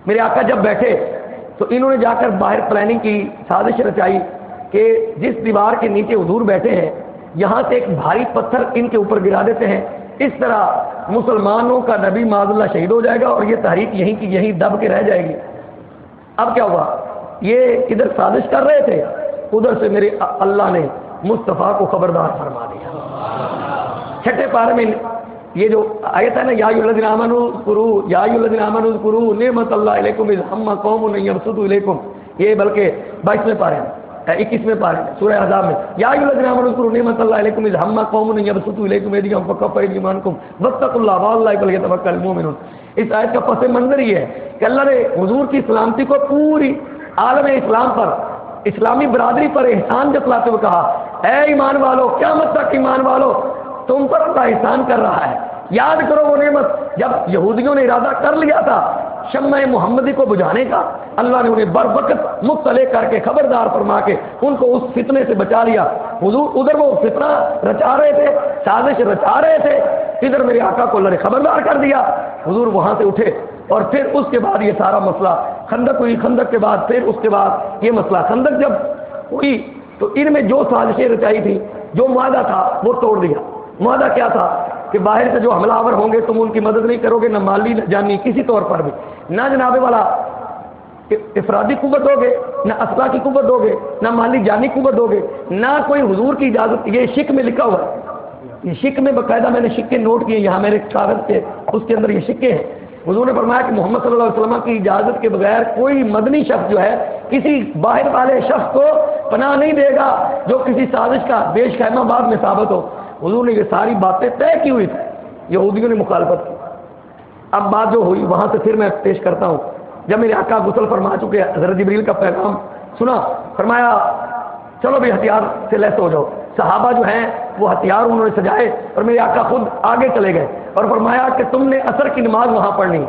میرے آقا جب بیٹھے تو انہوں نے جا کر باہر پلاننگ کی, سازش رچائی کہ جس دیوار کے نیچے حضور بیٹھے ہیں یہاں سے ایک بھاری پتھر ان کے اوپر گرا دیتے ہیں. اس طرح مسلمانوں کا نبی معاذ اللہ شہید ہو جائے گا اور یہ تحریک یہیں کی یہیں دب کے رہ جائے گی. اب کیا ہوا, یہ ادھر سازش کر رہے تھے, ادھر سے میرے اللہ نے مصطفیٰ کو خبردار فرما دیا. چھٹے پارے میں یہ جو آیت ہے نا, یا ایھا الذین آمنوا اذکروا یا ایھا الذین آمنوا اذکروا نعمت اللہ علیکم اذ ہم قوم ان یبسطوا الیکم, یہ بلکہ 22ویں پارے میں 21ویں پارے میں سورہ احزاب میں, یا ایھا الذین آمنوا اذکروا نعمت اللہ علیکم اذ ہم قوم ان یبسطوا الیکم ایدیہم فکف ایدیہم عنکم واتقوا اللہ وعلی اللہ فلیتوکل المؤمنون. اس آیت کا پس منظر یہ ہے کہ اللہ نے حضور کی سلامتی کو پوری عالم اسلام پر, اسلامی برادری پر احسان جتلاتے ہوئے کہا, اے ایمان والو, قیامت تک ایمان والو, تم پر اللہ احسان کر رہا ہے. یاد کرو وہ نعمت جب یہودیوں نے ارادہ کر لیا تھا شمع محمدی کو بجھانے کا, اللہ نے انہیں بر وقت مطلع کر کے خبردار فرما کے ان کو اس فتنے سے بچا لیا. حضور ادھر وہ فتنہ رچا رہے تھے, سازش رچا رہے تھے, ادھر میرے آقا کو اللہ نے خبردار کر دیا. حضور وہاں سے اٹھے اور پھر اس کے بعد یہ سارا مسئلہ خندق ہوئی, خندق کے بعد پھر اس کے بعد یہ مسئلہ خندق جب ہوئی تو ان میں جو سازشیں رچائی تھی, جو معاہدہ تھا وہ توڑ دیا. معاہدہ کیا تھا کہ باہر سے جو حملہ آور ہوں گے تم ان کی مدد نہیں کرو گے, نہ مالی نہ جانی کسی طور پر بھی, نہ جناب والا افرادی قوت دو گے, نہ اسلحہ کی قوت دو گے, نہ مالی جانی قوت دو گے, نہ کوئی حضور کی اجازت. یہ شک میں لکھا ہوا ہے, یہ شک میں باقاعدہ میں نے شکے نوٹ کیے یہاں میرے کاغذ کے, اس کے اندر یہ شکے ہیں. حضور نے فرمایا کہ محمد صلی اللہ علیہ وسلم کی اجازت کے بغیر کوئی مدنی شخص جو ہے کسی باہر والے شخص کو پناہ نہیں دے گا جو کسی سازش کا بیش خیمہ بعد میں ثابت ہو. حضور نے یہ ساری باتیں طے کی ہوئی تھی, یہودیوں نے مخالفت کی. اب بات جو ہوئی وہاں سے پھر میں پیش کرتا ہوں. جب میرے آقا غسل فرما چکے, حضرت جبریل کا پیغام سنا, فرمایا چلو بھی ہتھیار سے لیس ہو جاؤ. صحابہ جو ہیں وہ ہتھیار انہوں نے سجائے اور میرے آقا خود آگے چلے گئے اور فرمایا کہ تم نے عصر کی نماز وہاں پڑھنی.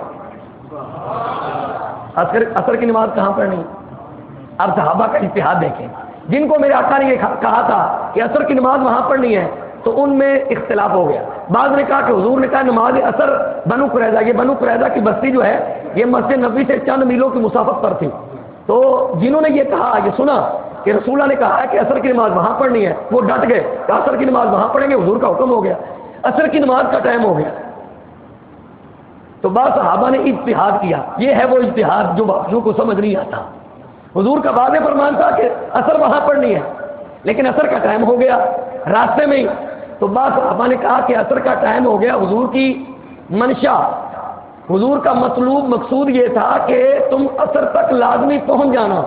عصر کی نماز کہاں پڑھنی؟ اب صحابہ کا اجتہاد دیکھیں. جن کو میرے آقا نے یہ کہا تھا کہ عصر کی نماز وہاں پڑھنی ہے تو ان میں اختلاف ہو گیا. بعض نے کہا کہ حضور نے کہا نماز عصر بنو قریظہ, یہ بنو قریظہ کی بستی جو ہے یہ مسجد نبوی سے چند میلوں کی مسافت پر تھی. تو جنہوں نے یہ کہا, یہ سنا کہ رسول اللہ نے کہا ہے کہ عصر کی نماز وہاں پڑھنی ہے, وہ ڈٹ گئے کہ عصر کی نماز وہاں پڑھیں گے, حضور کا حکم ہو گیا, عصر کی نماز کا ٹائم ہو گیا. تو بعض صحابہ نے اجتہاد کیا. یہ ہے وہ اجتہاد جو باقیوں کو سمجھ نہیں آتا. حضور کا واضح فرمان تھا کہ عصر وہاں پڑھنی ہے, لیکن عصر کا ٹائم ہو گیا راستے میں ہی. تو بعض صحابہ نے کہا کہ عصر کا ٹائم ہو گیا. حضور کی منشا, حضور کا مطلوب مقصود یہ تھا کہ تم عصر تک لازمی پہنچ جانا.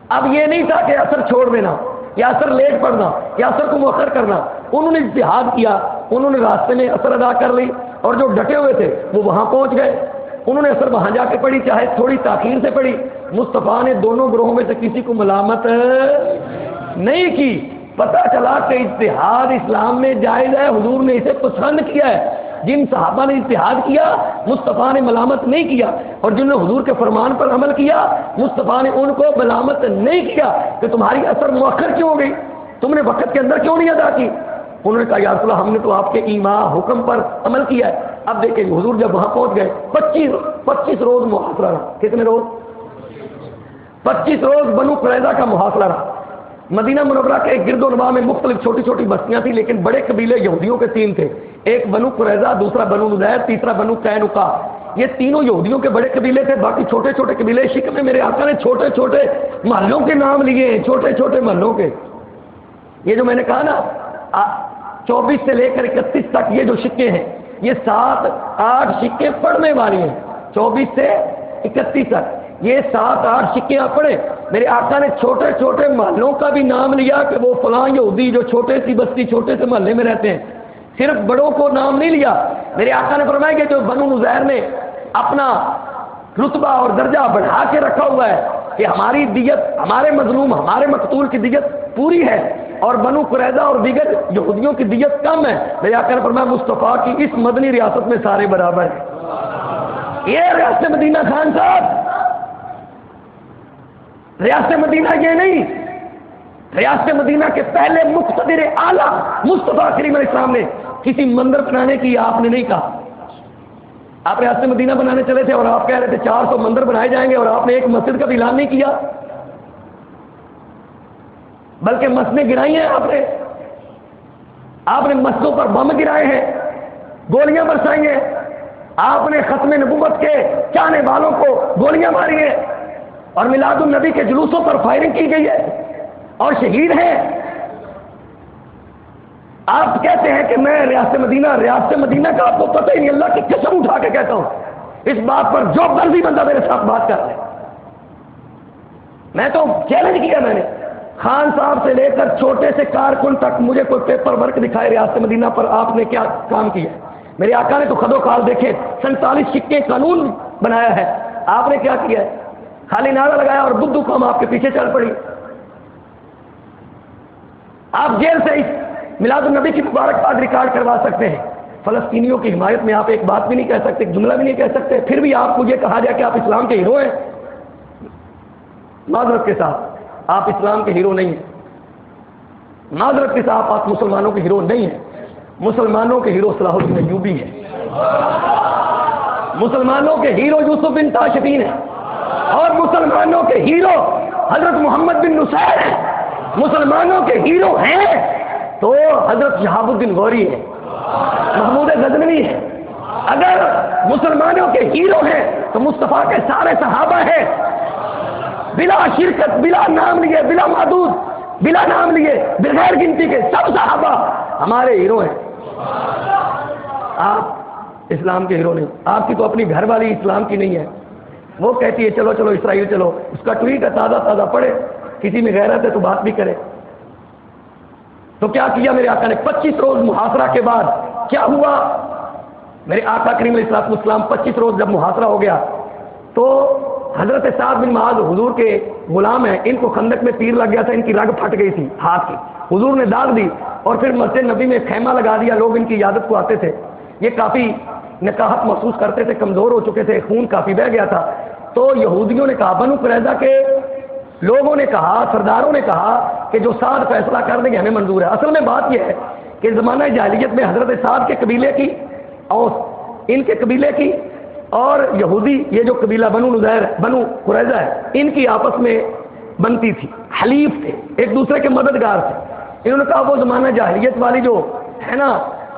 اب یہ نہیں تھا کہ عصر چھوڑ دینا یا عصر لیٹ پڑھنا یا عصر کو مؤخر کرنا. انہوں نے اجتہاد کیا, انہوں نے راستے میں عصر ادا کر لی اور جو ڈٹے ہوئے تھے وہ وہاں پہنچ گئے. انہوں نے عصر وہاں جا کے پڑھی, چاہے تھوڑی تاخیر سے پڑھی. مصطفیٰ نے دونوں گروہوں میں سے کسی کو ملامت نہیں کی. پتہ چلا کہ اجتہاد اسلام میں جائز ہے, حضور نے اسے پسند کیا ہے. جن صحابہ نے اجتہاد کیا مصطفیٰ نے ملامت نہیں کیا, اور جن نے حضور کے فرمان پر عمل کیا مصطفیٰ نے ان کو ملامت نہیں کیا کہ تمہاری عصر مؤخر کیوں ہو گئی, تم نے وقت کے اندر کیوں نہیں ادا کی. انہوں نے کہا یا رسول اللہ ہم نے تو آپ کے ایما حکم پر عمل کیا ہے. اب دیکھیں حضور جب وہاں پہنچ گئے 25 روز محاصرہ رہا. کتنے روز؟ 25 روز بنو قریظہ کا محاصرہ رہا. مدینہ منورہ کے ایک گرد و نواح میں مختلف چھوٹی چھوٹی بستیاں تھیں, لیکن بڑے قبیلے یہودیوں کے 3 تھے. ایک بنو قریظہ, دوسرا بنو نذیر, تیسرا بنو قینقاع. یہ تینوں یہودیوں کے بڑے قبیلے تھے. باقی چھوٹے چھوٹے قبیلے شک میں میرے آقا نے چھوٹے چھوٹے محلوں کے نام لیے ہیں, چھوٹے چھوٹے محلوں کے. یہ جو میں نے کہا نا 24 سے لے کر 31 تک یہ جو شکے ہیں یہ 7-8 شکے پڑھنے والی ہیں. 24 سے 31 تک یہ 7-8 شکے آپ پڑھے. میرے آقا نے چھوٹے چھوٹے محلوں کا بھی نام لیا کہ وہ فلاں یہودی جو چھوٹے سی بستی چھوٹے سے محلے میں رہتے ہیں. صرف بڑوں کو نام نہیں لیا. میرے آقا نے فرمایا کہ جو بنو نذیر نے اپنا رتبہ اور درجہ بڑھا کے رکھا ہوا ہے کہ ہماری دیت، ہمارے مظلوم، ہمارے مقتول کی دیت پوری ہے اور بنو قریظہ اور دیگر یہودیوں کی دیت کم ہے، میرے آقا نے فرمایا مصطفیٰ کی اس مدنی ریاست میں سارے برابر ہیں۔ یہ ریاست مدینہ خان صاحب، ریاست مدینہ یہ نہیں، ریاست مدینہ کے پہلے مقتدر اعلیٰ مصطفیٰ کریم علیہ السلام نے کسی مندر بنانے کی آپ نے نہیں کہا۔ آپ ریاست مدینہ بنانے چلے تھے اور آپ کہہ رہے تھے 400 مندر بنائے جائیں گے اور آپ نے ایک مسجد کا بھی اعلان نہیں کیا، بلکہ مسجدیں گرائی ہیں آپ نے مسجدوں پر بم گرائے ہیں، گولیاں برسائی ہیں، آپ نے ختم نبوت کے چاہنے والوں کو گولیاں ماری ہیں اور میلاد النبی کے جلوسوں پر فائرنگ کی گئی ہے اور شہید ہیں۔ آپ کہتے ہیں کہ میں ریاست مدینہ کا آپ کو پتہ ہی نہیں، اللہ کی قسم اٹھا کے کہتا ہوں اس بات پر جو مرضی بندہ میرے ساتھ بات کر لے، میں تو چیلنج کیا، میں نے خان صاحب سے لے کر چھوٹے سے کارکن تک مجھے کوئی پیپر ورک دکھائے ریاست مدینہ پر آپ نے کیا کام کیا۔ میرے آقا نے تو خد و خال دیکھے 47 شکے قانون بنایا ہے، آپ نے کیا کیا ہے؟ خالی نعرہ لگایا اور بدھو قوم آپ کے پیچھے چل پڑی۔ آپ جیل سے اس میلاد النبی کی مبارکباد ریکارڈ کروا سکتے ہیں، فلسطینیوں کی حمایت میں آپ ایک بات بھی نہیں کہہ سکتے، ایک جملہ بھی نہیں کہہ سکتے، پھر بھی آپ کو یہ کہا جائے کہ آپ اسلام کے ہیرو ہیں۔ معذرت کے ساتھ آپ اسلام کے ہیرو نہیں ہیں، معذرت کے ساتھ آپ مسلمانوں کے ہیرو نہیں ہیں۔ مسلمانوں کے ہیرو صلاح الدین ایوبی ہیں، مسلمانوں کے ہیرو یوسف بن تاشفین ہیں، اور مسلمانوں کے ہیرو حضرت محمد بن نصیر ہیں۔ مسلمانوں کے ہیرو ہیں تو حضرت شہاب الدین غوری ہے، محمود غزنوی ہے۔ اگر مسلمانوں کے ہیرو ہیں تو مصطفیٰ کے سارے صحابہ ہیں، بلا شرکت، بلا نام لیے، بلا معدود، بلا نام لیے، بغیر گنتی کے سب صحابہ ہمارے ہیرو ہیں۔ آپ اسلام کے ہیرو نہیں، آپ کی تو اپنی گھر والی اسلام کی نہیں ہے، وہ کہتی ہے چلو چلو اسرائیل چلو، اس کا ٹویٹ ہے تازہ تازہ پڑھے، کسی میں غیرت ہے تو بات بھی کرے۔ تو کیا کیا میرے آقا نے 25 روز محاصرہ کے بعد کیا ہوا؟ میرے آقا کریم علیہ السلام 25 روز جب محاصرہ ہو گیا تو حضرت سعد بن معاذ حضور کے غلام ہیں، ان کو خندق میں تیر لگ گیا تھا، ان کی رگ پھٹ گئی تھی ہاتھ کی، حضور نے داغ دی اور پھر مسجد نبی میں خیمہ لگا دیا، لوگ ان کی عیادت کو آتے تھے، یہ کافی نکاہت محسوس کرتے تھے، کمزور ہو چکے تھے، خون کافی بہہ گیا تھا۔ تو یہودیوں نے کہا، بنو قریظہ کے لوگوں نے کہا، سرداروں نے کہا کہ جو سعد فیصلہ کر دیں گے ہمیں منظور ہے۔ اصل میں بات یہ ہے کہ زمانہ جاہلیت میں حضرت سعد کے قبیلے کی، اوس ان کے قبیلے کی، اور یہودی یہ جو قبیلہ بنو قریظہ ہے، ان کی آپس میں بنتی تھی، حلیف تھے، ایک دوسرے کے مددگار تھے۔ انہوں نے کہا وہ زمانہ جاہلیت والی جو ہے نا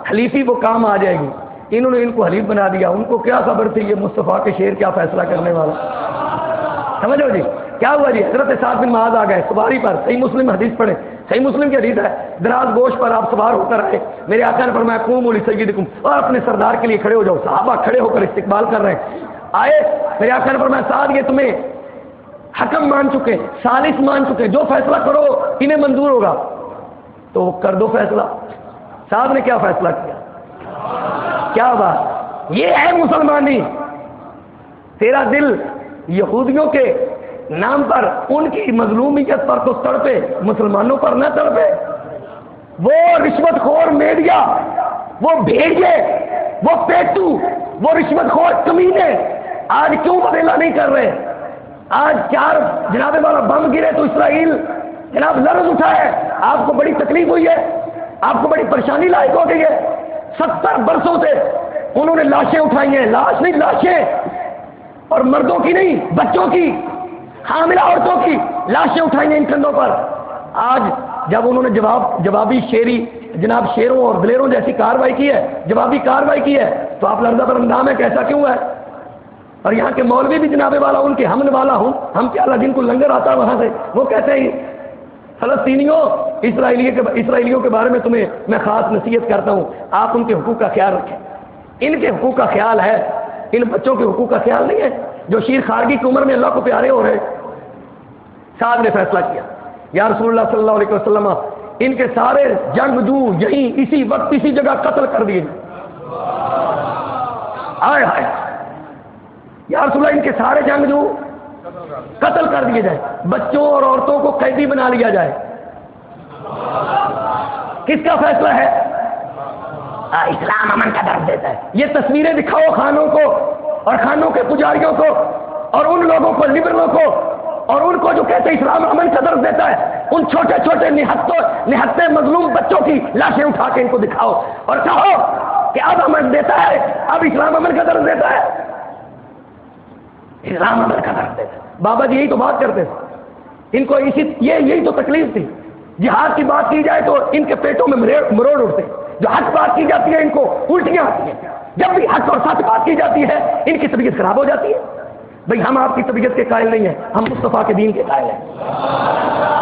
حلیفی، وہ کام آ جائے گی۔ انہوں نے ان کو حلیف بنا دیا۔ ان کو کیا خبر تھی یہ مصطفیٰ کے شیر کیا فیصلہ کرنے والا، سمجھو جی کیا ہوا جی؟ حضرت سعد بن معاذ آ گئے سواری پر، صحیح مسلم حدیث پڑھیں، صحیح مسلم کی حدیث ہے، دراز گوشت پر آپ سوار ہو کر آئے، میرے آقا نے فرمایا قوموا لسیدکم، اور اپنے سردار کے لیے کھڑے ہو جاؤ۔ صحابہ کھڑے ہو کر استقبال کر رہے ہیں، آئے، میرے آقا نے فرمایا سعد یہ تمہیں حکم مان چکے، ثالث مان چکے، جو فیصلہ کرو انہیں منظور ہوگا، تو کر دو فیصلہ۔ صاحب نے کیا فیصلہ کیا؟ کیا بات، یہ ہے مسلمانی۔ تیرا دل یہودیوں کے نام پر، ان کی مظلومیت پر تو تڑپے، مسلمانوں پر نہ تڑپے۔ وہ رشوت خور میڈیا، وہ بھیڑیے، وہ پیٹو، وہ رشوت خور کمینے آج کیوں بدلا نہیں کر رہے؟ آج 4 جناب والا بم گرے تو اسرائیل جناب لرز اٹھا ہے، آپ کو بڑی تکلیف ہوئی ہے، آپ کو بڑی پریشانی لاحق ہو گئی ہے۔ 70 برسوں سے انہوں نے لاشیں اٹھائی ہیں، لاش نہیں لاشیں، اور مردوں کی نہیں، بچوں کی، حاملہ عورتوں کی لاشیں اٹھائی ہیں ان کندھوں پر۔ آج جب انہوں نے جوابی شیری جناب شیروں اور دلیروں جیسی کارروائی کی ہے، جوابی کارروائی کی ہے، تو آپ لرزہ پر اندام ہے کہ ایسا کیوں ہے؟ اور یہاں کے مولوی بھی جناب والا ان کے حمل والا ہوں، ہم کیا اللہ جن کو لنگر آتا ہے وہاں سے، وہ کہتے ہیں فلسطینیوں اسرائیلیوں کے بارے میں تمہیں میں خاص نصیحت کرتا ہوں، آپ ان کے حقوق کا خیال رکھیں۔ ان کے حقوق کا خیال ہے، ان بچوں کے حقوق کا خیال نہیں ہے جو شیر خارگی کی عمر میں اللہ کو پیارے ہو رہے۔ سعد نے فیصلہ کیا، یا رسول اللہ صلی اللہ علیہ وسلم ان کے سارے جنگجو یہیں اسی وقت اسی جگہ قتل کر دیے۔ آئے ہائے، یا رسول اللہ ان کے سارے جنگجو قتل کر دیے جائیں، بچوں اور عورتوں کو قیدی بنا لیا جائے، کس کا فیصلہ ہے؟ اسلام امن کا درس دیتا ہے۔ یہ تصویریں دکھاؤ خانوں کو اور خانوں کے پجاریوں کو اور ان لوگوں کو، لبرلوں کو، اور ان کو جو کہتے ہیں اسلام امن کا درس دیتا ہے، ان چھوٹے چھوٹے نہتے مظلوم بچوں کی لاشیں اٹھا کے ان کو دکھاؤ اور کہو کہ اب امن دیتا ہے، اب اسلام امن کا درس دیتا ہے، اسلام امن کا درس دیتا ہے۔ بابا جی یہی تو بات کرتے تھے، ان کو یہی تو تکلیف تھی۔ جہاد کی بات کی جائے تو ان کے پیٹوں میں مروڑ اٹھتے، جو حق بات کی جاتی ہے ان کو الٹیاں آتی ہیں، جب بھی حق اور سچ بات کی جاتی ہے ان کی طبیعت خراب ہو جاتی ہے۔ بھئی ہم آپ کی طبیعت کے قائل نہیں ہیں، ہم مصطفیٰ کے دین کے قائل ہیں۔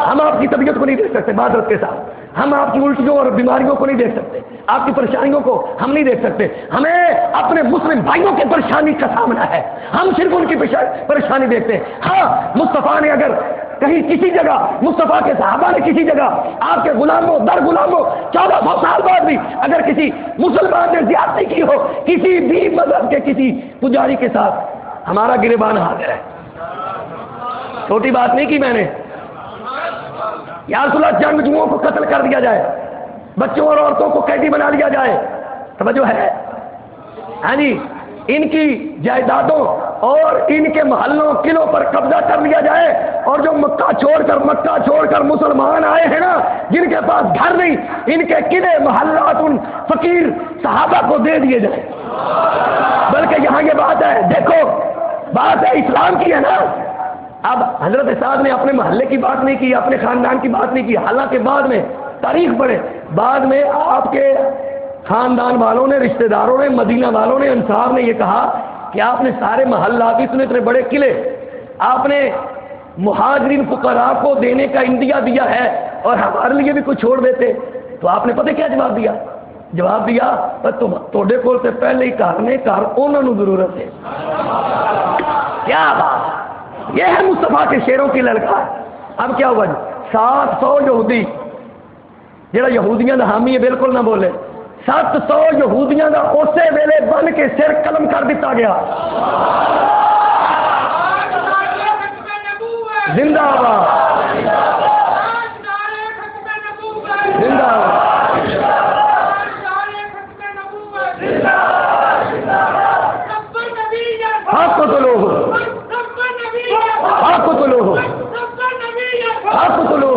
ہم آپ کی طبیعت کو نہیں دیکھ سکتے معذرت کے ساتھ، ہم آپ کی الٹیوں اور بیماریوں کو نہیں دیکھ سکتے، آپ کی پریشانیوں کو ہم نہیں دیکھ سکتے، ہمیں اپنے مسلم بھائیوں کی پریشانی کا سامنا ہے، ہم صرف ان کی پریشانی دیکھتے ہیں۔ ہاں مصطفیٰ نے اگر کہیں کسی جگہ، مصطفیٰ کے صحابہ نے کسی جگہ آپ کے غلاموں در غلاموں 1400 سال بعد بھی اگر کسی مسلمان نے زیادتی کی ہو کسی بھی مذہب کے کسی پجاری کے ساتھ، ہمارا گریبان حاضر ہے۔ چھوٹی بات نہیں کی میں نے، یا رسول اللہ جنگجوؤں کو قتل کر دیا جائے، بچوں اور عورتوں کو قیدی بنا لیا جائے، توجہ ہے؟ ہاں جی، ان کی جائیدادوں اور ان کے محلوں قلعوں پر قبضہ کر لیا جائے، اور جو مکہ چھوڑ کر مسلمان آئے ہیں نا، جن کے پاس گھر نہیں، ان کے قلعے محلات ان فقیر صحابہ کو دے دیے جائیں۔ بلکہ یہاں یہ بات ہے، دیکھو بات ہے اسلام کی ہے نا۔ اب حضرت سعد نے اپنے محلے کی بات نہیں کی، اپنے خاندان کی بات نہیں کی، حالانکہ بعد میں تاریخ پڑھے، بعد میں آپ کے خاندان والوں نے، رشتہ داروں نے، مدینہ والوں نے، انصار نے یہ کہا کہ آپ نے سارے محلات، اتنے بڑے قلعے آپ نے مہاجرین فقراء کو دینے کا اندیا دیا ہے اور ہمارے لیے بھی کچھ چھوڑ دیتے، تو آپ نے پتہ کیا جواب دیا؟ جواب دیا توڑے کول سے پہلے ہی گھر نے گھر انہوں نے ضرورت ہے۔ کیا بات، یہ ہے مصطفیٰ کے شیروں کی للکار۔ اب کیا ہوا جی؟ 700 یہودی، جڑا یہودیاں دا حامی ہے بالکل نہ بولے، 700 یہودیاں دا اسی ویلے بن کے سر قلم کر دیتا گیا۔ زندہ باد، زندہ باد، حق تو لو، حق تو لو، حق تو لو،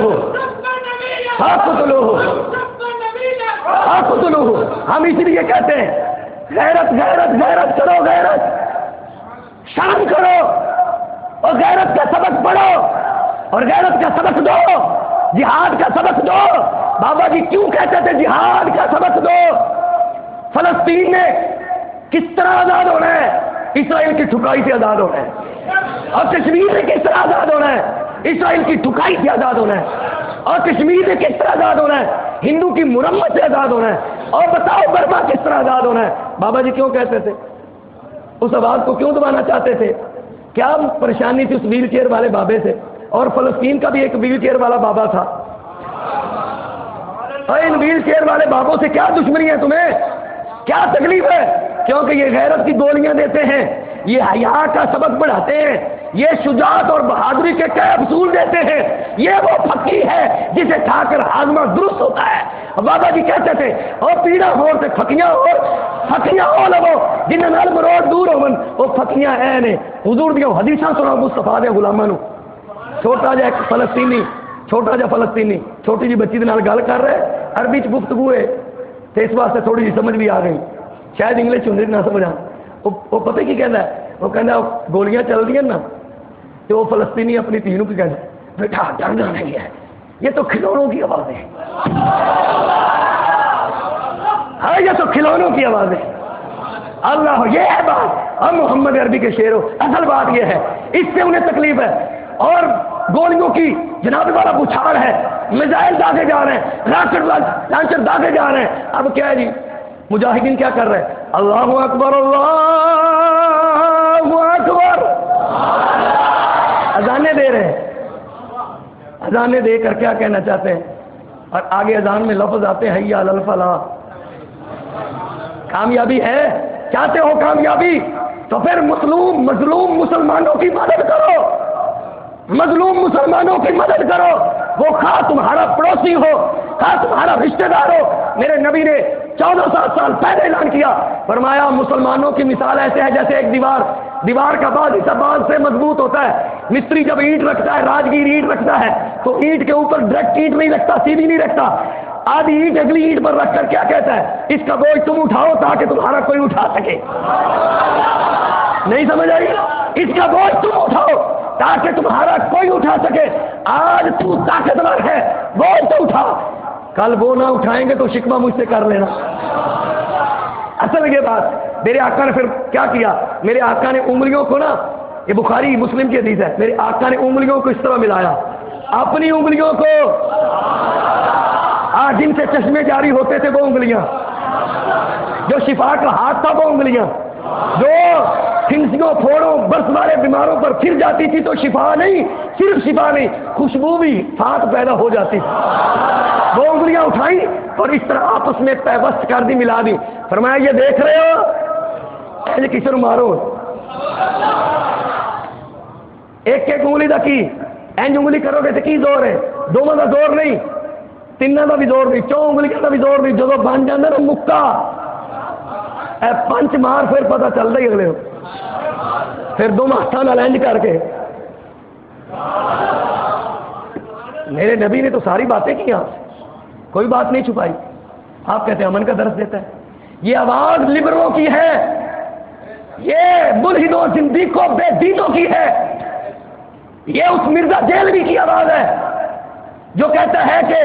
حق تو لو، حق تو لو۔ ہم اس لیے کہتے ہیں غیرت غیرت غیرت کرو، غیرت شرم کرو اور غیرت کا سبق پڑھو اور غیرت کا سبق دو، جہاد کا سبق دو۔ بابا جی کیوں کہتے تھے جہاد کا سبق دو؟ فلسطین نے کس طرح آزاد ہونا ہے؟ اسرائیل کی ٹھکائی سے آزاد ہونا ہے۔ اور کشمیر میں کس طرح آزاد ہونا ہے؟ اسرائیل کی ٹھکائی سے آزاد ہونا ہے۔ اور کشمیر میں کس طرح آزاد ہونا ہے؟ ہندو کی مرمت سے آزاد ہونا ہے۔ اور بتاؤ برما کس طرح آزاد ہونا ہے؟ بابا جی کیوں کہتے تھے؟ اس آواز کو کیوں دبانا چاہتے تھے؟ کیا پریشانی تھی اس ویل چیئر والے بابے سے؟ اور فلسطین کا بھی ایک ویل چیئر والا بابا تھا، اور ان ویل چیئر والے بابوں سے کیا دشمنی ہے تمہیں؟ کیا تکلیف ہے؟ کیونکہ یہ غیرت کی گولیاں دیتے ہیں، یہ حیا کا سبق پڑھاتے ہیں، یہ شجاعت اور بہادری کے کئی اصول دیتے ہیں۔ یہ وہ پھکی ہے جسے کھا کر ہاضمہ درست ہوتا ہے۔ بابا جی کہتے تھے اور پیڑا ہور سے پھکیاں ہو لو جنہاں نال مروڑ دور ہون، وہ پھکیاں اے نے۔ حضور دیاں حدیثاں سناؤ مصطفیٰ دے غلاماں نو۔ چھوٹا جا فلسطینی چھوٹی جی بچی دے نال گل کر رہے، عربی چ گفتگو ہے تے اس واسطے تھوڑی جی سمجھ بھی آ گئی، شاید انگلش ہوندی نہ سمجھ آ۔ وہ پتہ کی کہندا ہے؟ وہ کہندا گولیاں چل رہی ہیں نا، تو وہ فلسطینی اپنی دھی نو کی کہندا ہے، بیٹا ڈرنا نہیں ہے، یہ تو کھلونوں کی آوازیں ہیں۔ ہاں یہ تو کھلونوں کی آوازیں ہیں۔ اللہ، یہ ہے بات۔ ہم محمد عربی کے شعروں، اصل بات یہ ہے، اس سے انہیں تکلیف ہے۔ اور گولیوں کی جناب والا بچھاڑ ہے، میزائل داغے جا رہے ہیں، راکٹ لانچر داغے جا رہے ہیں۔ اب کیا ہے جی؟ مجاہدین کیا کر رہے ہیں؟ اللہ اکبر، اللہ اکبر، اذانیں دے رہے ہیں۔ اذانیں دے کر کیا کہنا چاہتے ہیں؟ اور آگے اذان میں لفظ آتے ہیں حی علی الفلاح۔ کامیابی ہے؟ چاہتے ہو کامیابی تو پھر مظلوم مسلمانوں کی مدد کرو، مظلوم مسلمانوں کی مدد کرو، وہ خواہ تمہارا پڑوسی ہو، خواہ تمہارا رشتہ دار ہو۔ میرے نبی نے 14 سال پہلے اعلان کیا، فرمایا مسلمانوں کی مثال ایسے ہے جیسے ایک دیوار کا باز اس باز سے مضبوط ہوتا ہے۔ مستری جب اینٹ رکھتا ہے، راجگیر اینٹ رکھتا ہے، تو اینٹ کے اوپر ڈائریکٹ اینٹ نہیں رکھتا، سیدھی نہیں رکھتا، آدھی اینٹ اگلی اینٹ پر رکھ کر کیا کہتا ہے، اس کا بوجھ تم اٹھاؤ تاکہ تمہارا کوئی اٹھا سکے۔ نہیں سمجھ آئی؟ اس کا بوجھ تم اٹھاؤ تاکہ تمہارا کوئی اٹھا سکے۔ آج تو طاقتور ہے، بوجھ تو اٹھا، کل وہ نہ اٹھائیں گے تو شکوہ مجھ سے کر لینا۔ اصل یہ بات، میرے آقا نے پھر کیا کیا، میرے آقا نے انگلیوں کو نا، یہ بخاری مسلم کی حدیث ہے، میرے آقا نے انگلیوں کو اس طرح ملایا، اپنی انگلیوں کو، جن سے چشمے جاری ہوتے تھے وہ انگلیاں، جو شفا کا ہاتھ تھا وہ انگلیاں، جو پھنسیوں پھوڑوں برس والے بیماروں پر پھر جاتی تھی تو شفا نہیں، صرف شفا نہیں، خوشبو بھی ساتھ پیدا ہو جاتی تھی۔ وہ انگلیاں اٹھائیں اور اس طرح آپس میں پیوست کر دی، ملا دی، فرمایا یہ دیکھ رہے ہو، یہ کسی کو مارو، ایک ایک انگلی دا کی اینج انگلی کرو گے تو کی زور ہے، دونوں کا زور نہیں، تینوں کا بھی زور نہیں، چون انگلی کا بھی زور نہیں، جدو بن جانا نا مکہ پنچ مار پھر پتہ چلتا ہی اگلے پھر دونوں ہاتھوں نال اینج کر کے۔ میرے نبی نے تو ساری باتیں کی، آپ کوئی بات نہیں چھپائی، آپ کہتے ہیں امن کا درس دیتا ہے۔ یہ آواز لبروں کی ہے، یہ ملحدوں زندیقوں بے دینوں کی ہے، یہ اس مرزا جیلوی کی آواز ہے جو کہتا ہے کہ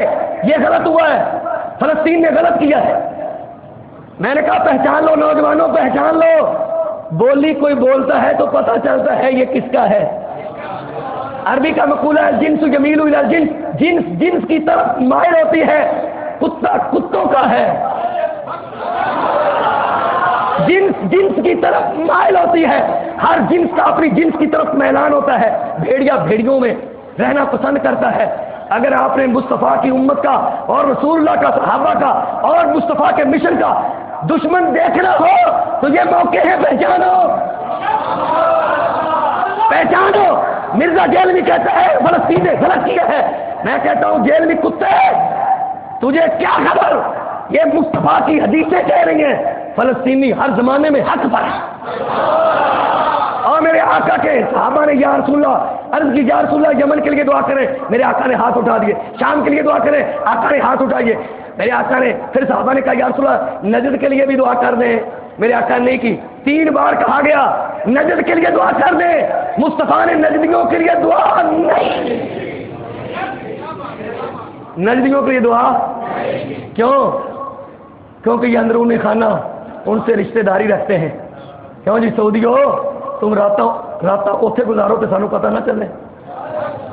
یہ غلط ہوا ہے، فلسطین نے غلط کیا ہے۔ میں نے کہا پہچان لو نوجوانوں، پہچان لو، بولی کوئی بولتا ہے تو پتہ چلتا ہے یہ کس کا ہے۔ عربی کا مقولہ ہے جنس جمیل الی الجنس، جنس جنس کی طرف مائل ہوتی ہے، کتا کتوں کا ہے، جنس جنس کی طرف مائل ہوتی ہے، ہر جنس کا اپنی جنس کی طرف میلان ہوتا ہے، بھیڑیا بھیڑیوں میں رہنا پسند کرتا ہے۔ اگر آپ نے مصطفیٰ کی امت کا اور رسول اللہ کا، صحابہ کا اور مصطفیٰ کے مشن کا دشمن دیکھنا ہو تو یہ موقع ہے، پہچانو پہچانو۔ مرزا جیلوی کہتا ہے فلسطین نے غلط کیا ہے، میں کہتا ہوں جیلوی کتے، تجھے کیا خبر، یہ مصطفیٰ کی حدیثیں کہہ رہی ہیں فلسطینی ہر زمانے میں حق پر ہے۔ اور میرے آقا کے صحابہ نے یا رسول اللہ عرض کی، یا رسول اللہ یمن کے لیے دعا کریں، میرے آقا نے ہاتھ اٹھا دیے، شام کے لیے دعا کریں، آقا نے ہاتھ اٹھائیے، میرے آقا نے پھر صحابہ نے کہا یا رسول اللہ نجد کے لیے بھی دعا کر دیں، میرے آقا نے نہیں کی، 3 بار کہا گیا نجد کے لیے دعا کر دیں، مصطفیٰ نے نجدیوں کے لیے دعا نہیں، نجدیوں کے لیے دعا کیوں؟ کیونکہ یہ اندرونی خانہ ان سے رشتہ داری رکھتے ہیں۔ کیوں جی سعودی ہو تم راتاں اوتھے گزارو تو سانو پتہ نہ چلے،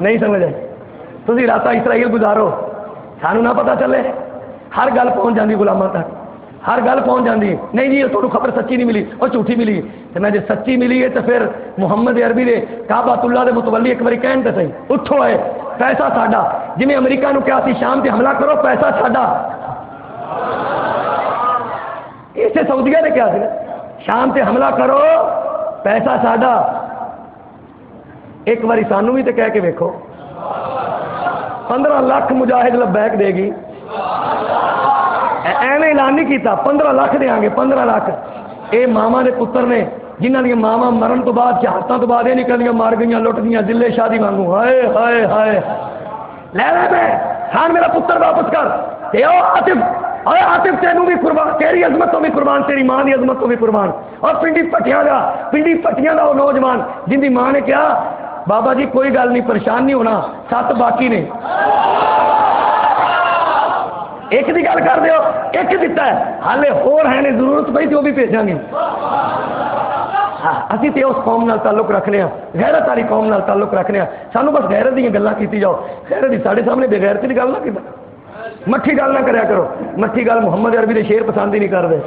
نہیں سمجھے، تسی راتاں اسرائیل گزارو سانو نہ پتہ چلے، ہر گل پہنچ جاندی غلاماں تک، ہر گل پہنچ جاندی، نہیں جی تمہیں خبر سچی نہیں ملی اور جھوٹی ملی، تو میں جی سچی ملی ہے تو پھر محمد عربی دے کعبۃ اللہ دے متولی ایک باری کہن تے صحیح، اٹھو ہے پیسہ ساڈا، جویں امریکہ نو کہا سی شام تے حملہ کرو پیسہ ساڈا، اسے سعودیہ نے کیا سی شام تے حملہ کرو پیسہ ساڈا، ایک باری سانو بھی تو کہہ کے ویکھو، 15 لاکھ مجاہد لبیک دے گی، ایویں اعلان نہیں کیتا 15 لاکھ دیاں گے، 15 لاکھ، اے ماما دے پتر نے جنہاں دی ماما مرن تو بعد شہادتاں تو بعد یہ نکلیاں مار گئیاں لٹ گئیاں ذلے شادی وانگو، ہائے ہائے ہائے، لے میں خان میرا پتر واپس کر، تے او عاطف، اور عاطف تینوں بھی قربان، تیری عظمت تو بھی قربان، تیری ماں دی عظمت تو بھی قربان، اور پنڈی پٹیاں دا وہ نوجوان جن دی ماں نے کیا بابا جی کوئی گل نہیں پریشان نہیں ہونا، 7 باقی نے، ایک دی گل کر دیو، ایک دیتا ہے حالے ہور ہے نے ضرورت پئی تو وہ بھی بھیجاں گے۔ اسی تے اس قوم نال تعلق رکھنے ہیں، غیرت والی قوم نال تعلق رکھنے ہیں، سانو بس غیرت دی گلاں کیتی جاؤ، غیرت دی ساڈے سامنے بے غیرتی دی گل نہ کیتا، مٹھی گل نہ کریا کرو، مٹھی گل محمد عربی دے شعر پسند ہی نہیں کرتے،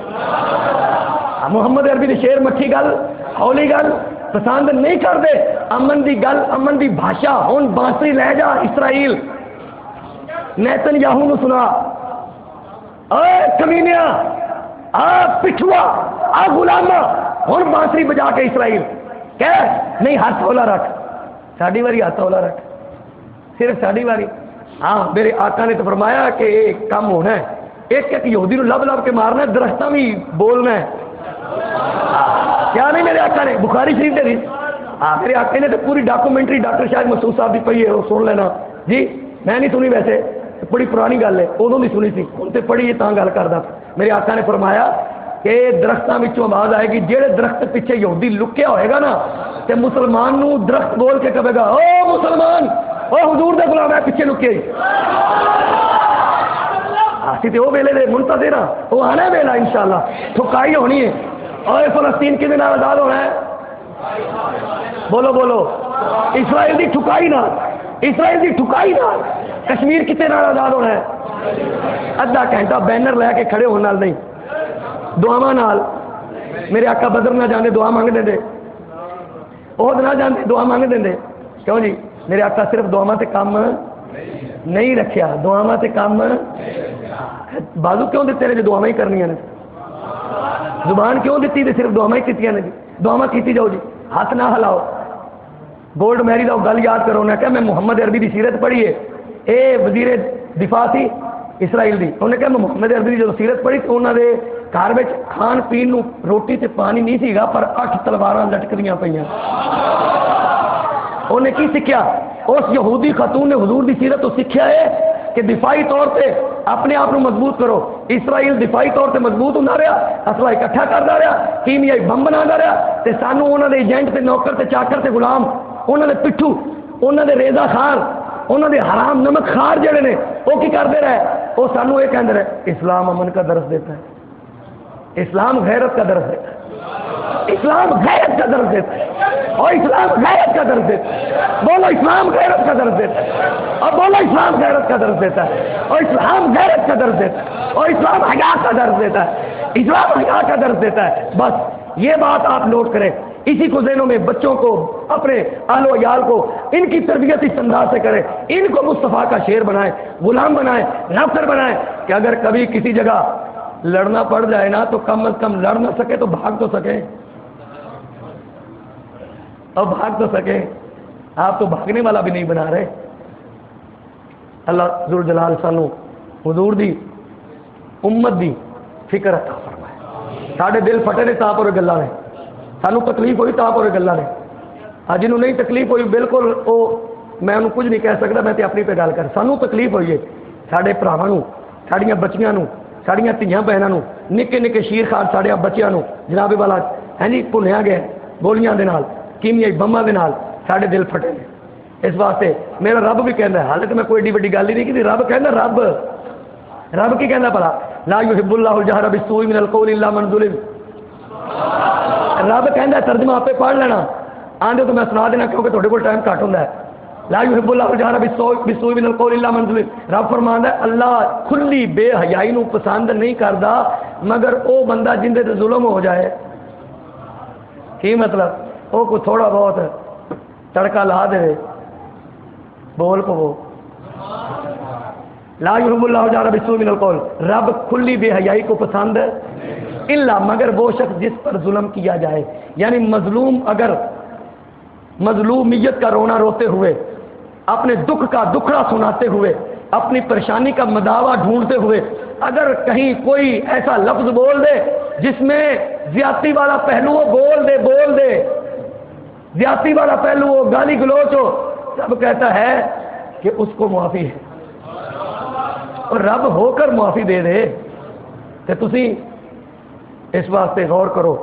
محمد عربی دے شعر مٹھی گل ہولی گل پسند نہیں کرتے، امن دی گل، امن دی بھاشا، ہن بانسری لے جا اسرائیل، نیتن یاہو نو سنا، اے کمینیا، آ پٹھوا، آ غلاما، ہن بانسری بجا کے اسرائیل کہہ نہیں ہاتھ ہولا رکھ، ساری واری ہاتھ اولا رکھ، صرف ساری واری. ہاں میرے آقا نے تو فرمایا کہ ایک کام ہونا ہے، ایک ایک یہودی نو لب لب کے مارنا ہے، درختاں بھی بولنا ہے. کیا نہیں میرے آقا نے، بخاری شریف دے دی. ہاں میرے آقا نے تو پوری ڈاکومنٹری ڈاکٹر شاہد مسعود صاحب کی پڑھی ہے، وہ سن لینا جی. میں نہیں سنی ویسے، بڑی پرانی گل ہے، ادوں بھی سنی سی، ان سے پڑھی تاں گل کردا. میرے آقا نے فرمایا کہ درختوں میں آواز آئے گی، جہے درخت پیچھے یہودی لکیا ہوئے گا نا، تے مسلمان نو درخت بول کے کہے گا او مسلمان، او حضور دے غلام ہے پیچھے لکے. اسی تے وہ ویلے دے منتظر ہاں، وہ آنا ہے ویلا انشاءاللہ، ٹھکائی ہونی ہے. اور فلسطین کدے نال آزاد ہونا ہے؟ بولو بولو، اسرائیل دی ٹھکائی نال، اسرائیل دی ٹھکائی نال. کشمیر کتے نال آزاد ہونا ہے؟ ادھا گھنٹہ بینر لے کے کھڑے ہونے نال نہیں، دعاواں نال. میرے آقا بدر نہ جاندے دعا مانگ دے، عہد نہ جاندے دعا مانگ دے. کیوں جی؟ میرے آقا صرف دعاواں تے کام نہیں رکھیا، دعاواں تے کام. بازو کیوں دیتے نے جو دعاواں ہی کرنی نے؟ زبان کیوں دیتی تے صرف دعاواں ہی کیتیاں نے جی؟ دعاواں کیتی جاؤ جی، ہاتھ نہ ہلاؤ. گولڈ میری دا گل یاد کرو، نے کہ میں محمد عربی دی سیرت پڑھی ہے، اے وزیر دفاع سی اسرائیل دی. انہیں کہا میں محمد عربی دی جو سیرت پڑھی تو انہوں نے گھر میں کھان پین نو روٹی تے پانی نہیں سی گا، پر 8 تلواراں لٹکدیاں پئیاں. انہیں کی سیکھیا؟ اس یہودی خاتون نے حضور دی سیرت تو سیکھیا ہے کہ دفاعی طور پہ اپنے آپ کو مضبوط کرو. اسرائیل دفاعی طور پہ مضبوط ہوتا رہا، اسلحہ اکٹھا کرتا رہا، کیمیائی بم بنا رہا، تے سانو انہوں نے ایجنٹ تے نوکر تے چاکر تے غلام، انہوں نے پٹھو، انہوں نے ریزہ خار، انہوں نے حرام نمک خار جڑے نے وہ کی کرتے رہے. وہ سانو یہ کہتے رہے اسلام امن کا درس دیتا ہے، اسلام غیرت کا درس دیتا ہے، اسلام غیرت کا درس دیتا ہے، اور اسلام غیرت کا درس دیتا ہے. بولو اسلام غیرت کا درس دیتا ہے، اور بولو اسلام غیرت کا درس دیتا ہے، اور اسلام غیرت کا درس دیتا ہے، اور اسلام حیا کا درس دیتا ہے، اسلام حیا کا درس دیتا ہے. بس یہ بات آپ نوٹ کریں، اسی کو ذہنوں میں بچوں کو، اپنے اہل و عیال کو ان کی تربیت اس انداز سے کریں، ان کو مصطفیٰ کا شیر بنائیں، غلام بنائیں، نوکر بنائیں کہ اگر کبھی کسی جگہ لڑنا پڑ جائے نا تو کم از کم لڑ نہ سکے تو بھاگ تو سکے، اور بھاگ تو سکے. آپ تو بھاگنے والا بھی نہیں بنا رہے. اللہ ذوالجلال سانو حضور دی امت دی فکر عطا فرمائے. ساڈے دل پھٹے نے تاں پر گلاں نے، سانو تکلیف ہوئی تاں پر گلاں نے. جنہوں نہیں تکلیف ہوئی بالکل وہ میں انہوں کچھ نہیں کہہ سکتا، میں تے اپنی پہ گل کر. سانو تکلیف ہوئی ہے ساڈے بھراواں، ساڈیاں بچیاں نوں، ساڈیاں دھیاں بہناں نوں، نکے نکے شیر خان ساڈے بچیاں نوں جناب والا ہے جی بھنیا گیا گولیاں دے نال، کیمیائی بماں دے نال. ساڈے دل پھٹے نے. اس واسطے میرا رب بھی کہندا ہے، حالے تو میں کوئی ایڈی وڈی گل ہی نہیں کی. رب کہندا، رب کی کہندا بھلا لا یحب اللہ الجہر بالسوء من القول الا من ظلم. رب کہندا، ترجمہ آپ پڑھ لینا آندے تو میں سنا دینا کیونکہ تھوڑے کول ٹائم گھٹ ہوندا ہے. لا یحب اللہ الجہر بالسوء من القول الا من ظلم. رب فرماندا ہے اللہ کھلی بے حیائی نو پسند نہیں کردا مگر او بندہ جندے تے ظلم ہو جائے. کی مطلب؟ وہ کوئی تھوڑا بہت تڑکا لا دے بول پو. لا یحب اللہ الجہر بالسوء من القول. رب کھلی بے حیائی کو پسند الا مگر وہ شخص جس پر ظلم کیا جائے. یعنی مظلوم اگر مظلومیت کا رونا روتے ہوئے، اپنے دکھ کا دکھڑا سناتے ہوئے، اپنی پریشانی کا مداوا ڈھونڈتے ہوئے اگر کہیں کوئی ایسا لفظ بول دے جس میں زیادتی والا پہلو وہ بول دے زیادتی والا پہلو وہ گالی گلوچ ہو، رب کہتا ہے کہ اس کو معافی ہے. اور رب ہو کر معافی دے دے کہ تسی اس واسطے غور کرو،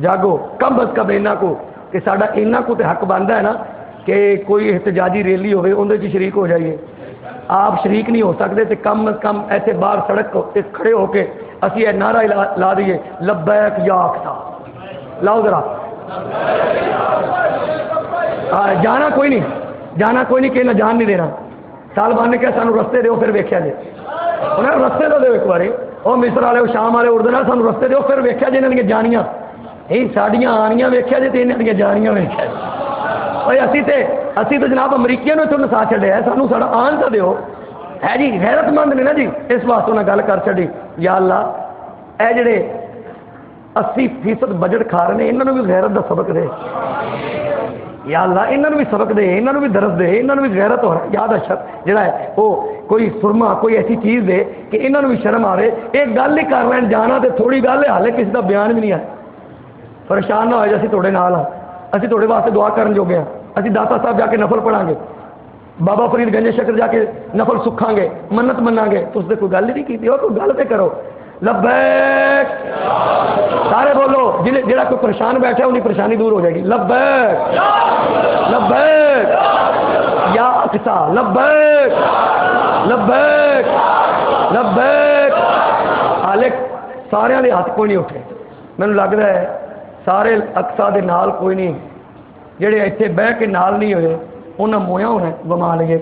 جاگو کم از کم اینا کو کہ ساڈا اینا کو تے حق بنتا ہے نا کہ کوئی احتجاجی ریلی ہوئے اندر چ شریک ہو جائیے. آپ شریک نہیں ہو سکتے تو کم از کم ایسے باہر سڑک تے کھڑے ہو کے اسی یہ نعرہ لا دیے لبیک یا اقصا. لاؤ ذرا. جانا کوئی نہیں کہ نہ جان نہیں دینا. طالبان نے کہا سانو رستے دیو پھر ویکھیا جے. انہوں نے رستے تو دیو ایک باری، وہ مصر والے شام والے اردو نال سانو رستے دیو پھر ویکھیا جے انہاں دی جانیاں. یہ ساڈیاں آنیاں ویکھیا جے تے انہاں دی جانیاں ویکھیا جے. اسی تو جناب امریکیاں نوں اتوں نسا چھڈیا ہے، سانو ساڈا آن تو دیو ہے جی. غیرت مند نے نا جی. اس واسطے انہاں گل کر چھڈی یا اللہ اے جڑے 80% بجٹ کھا رہے ہیں انہوں نے بھی غیرت دا سبق دے. یا اللہ انہوں بھی سبق دے، انہوں بھی درس دے، انہوں بھی غیرت ہو یاد جڑا ہے وہ کوئی سرما کوئی ایسی چیز دے کہ انہوں بھی شرم آئے، ایک گل ہی کر لین جانا تو تھوڑی گل ہے، حالے کسی کا بیان بھی نہیں ہے، پریشان نہ ہو جائے، اسی ہاں اسی تھوڑے واسطے دعا کرن جوگے ہیں، اسی داتا صاحب جا کے نفل پڑھا گے، بابا فرید گنج شکر جا کے نفل سکھاں گے، منت منا گے، تو اس نے کوئی گل ہی نہیں کی، کوئی گل پہ کرو، لبیک سارے بولو، جہاں کوئی پریشان بیٹھا انہیں پریشانی دور ہو جائے گی، لبیک لبیک یا اقصا لبیک لبیک لبیک، حالے سارے دے ہاتھ کوئی نہیں اٹھے، مینوں لگتا ہے سارے اقصا دے نال کوئی نہیں، جڑے اتنے بہ کے نال نہیں ہوئے انہیں مویا ہونا بما لیے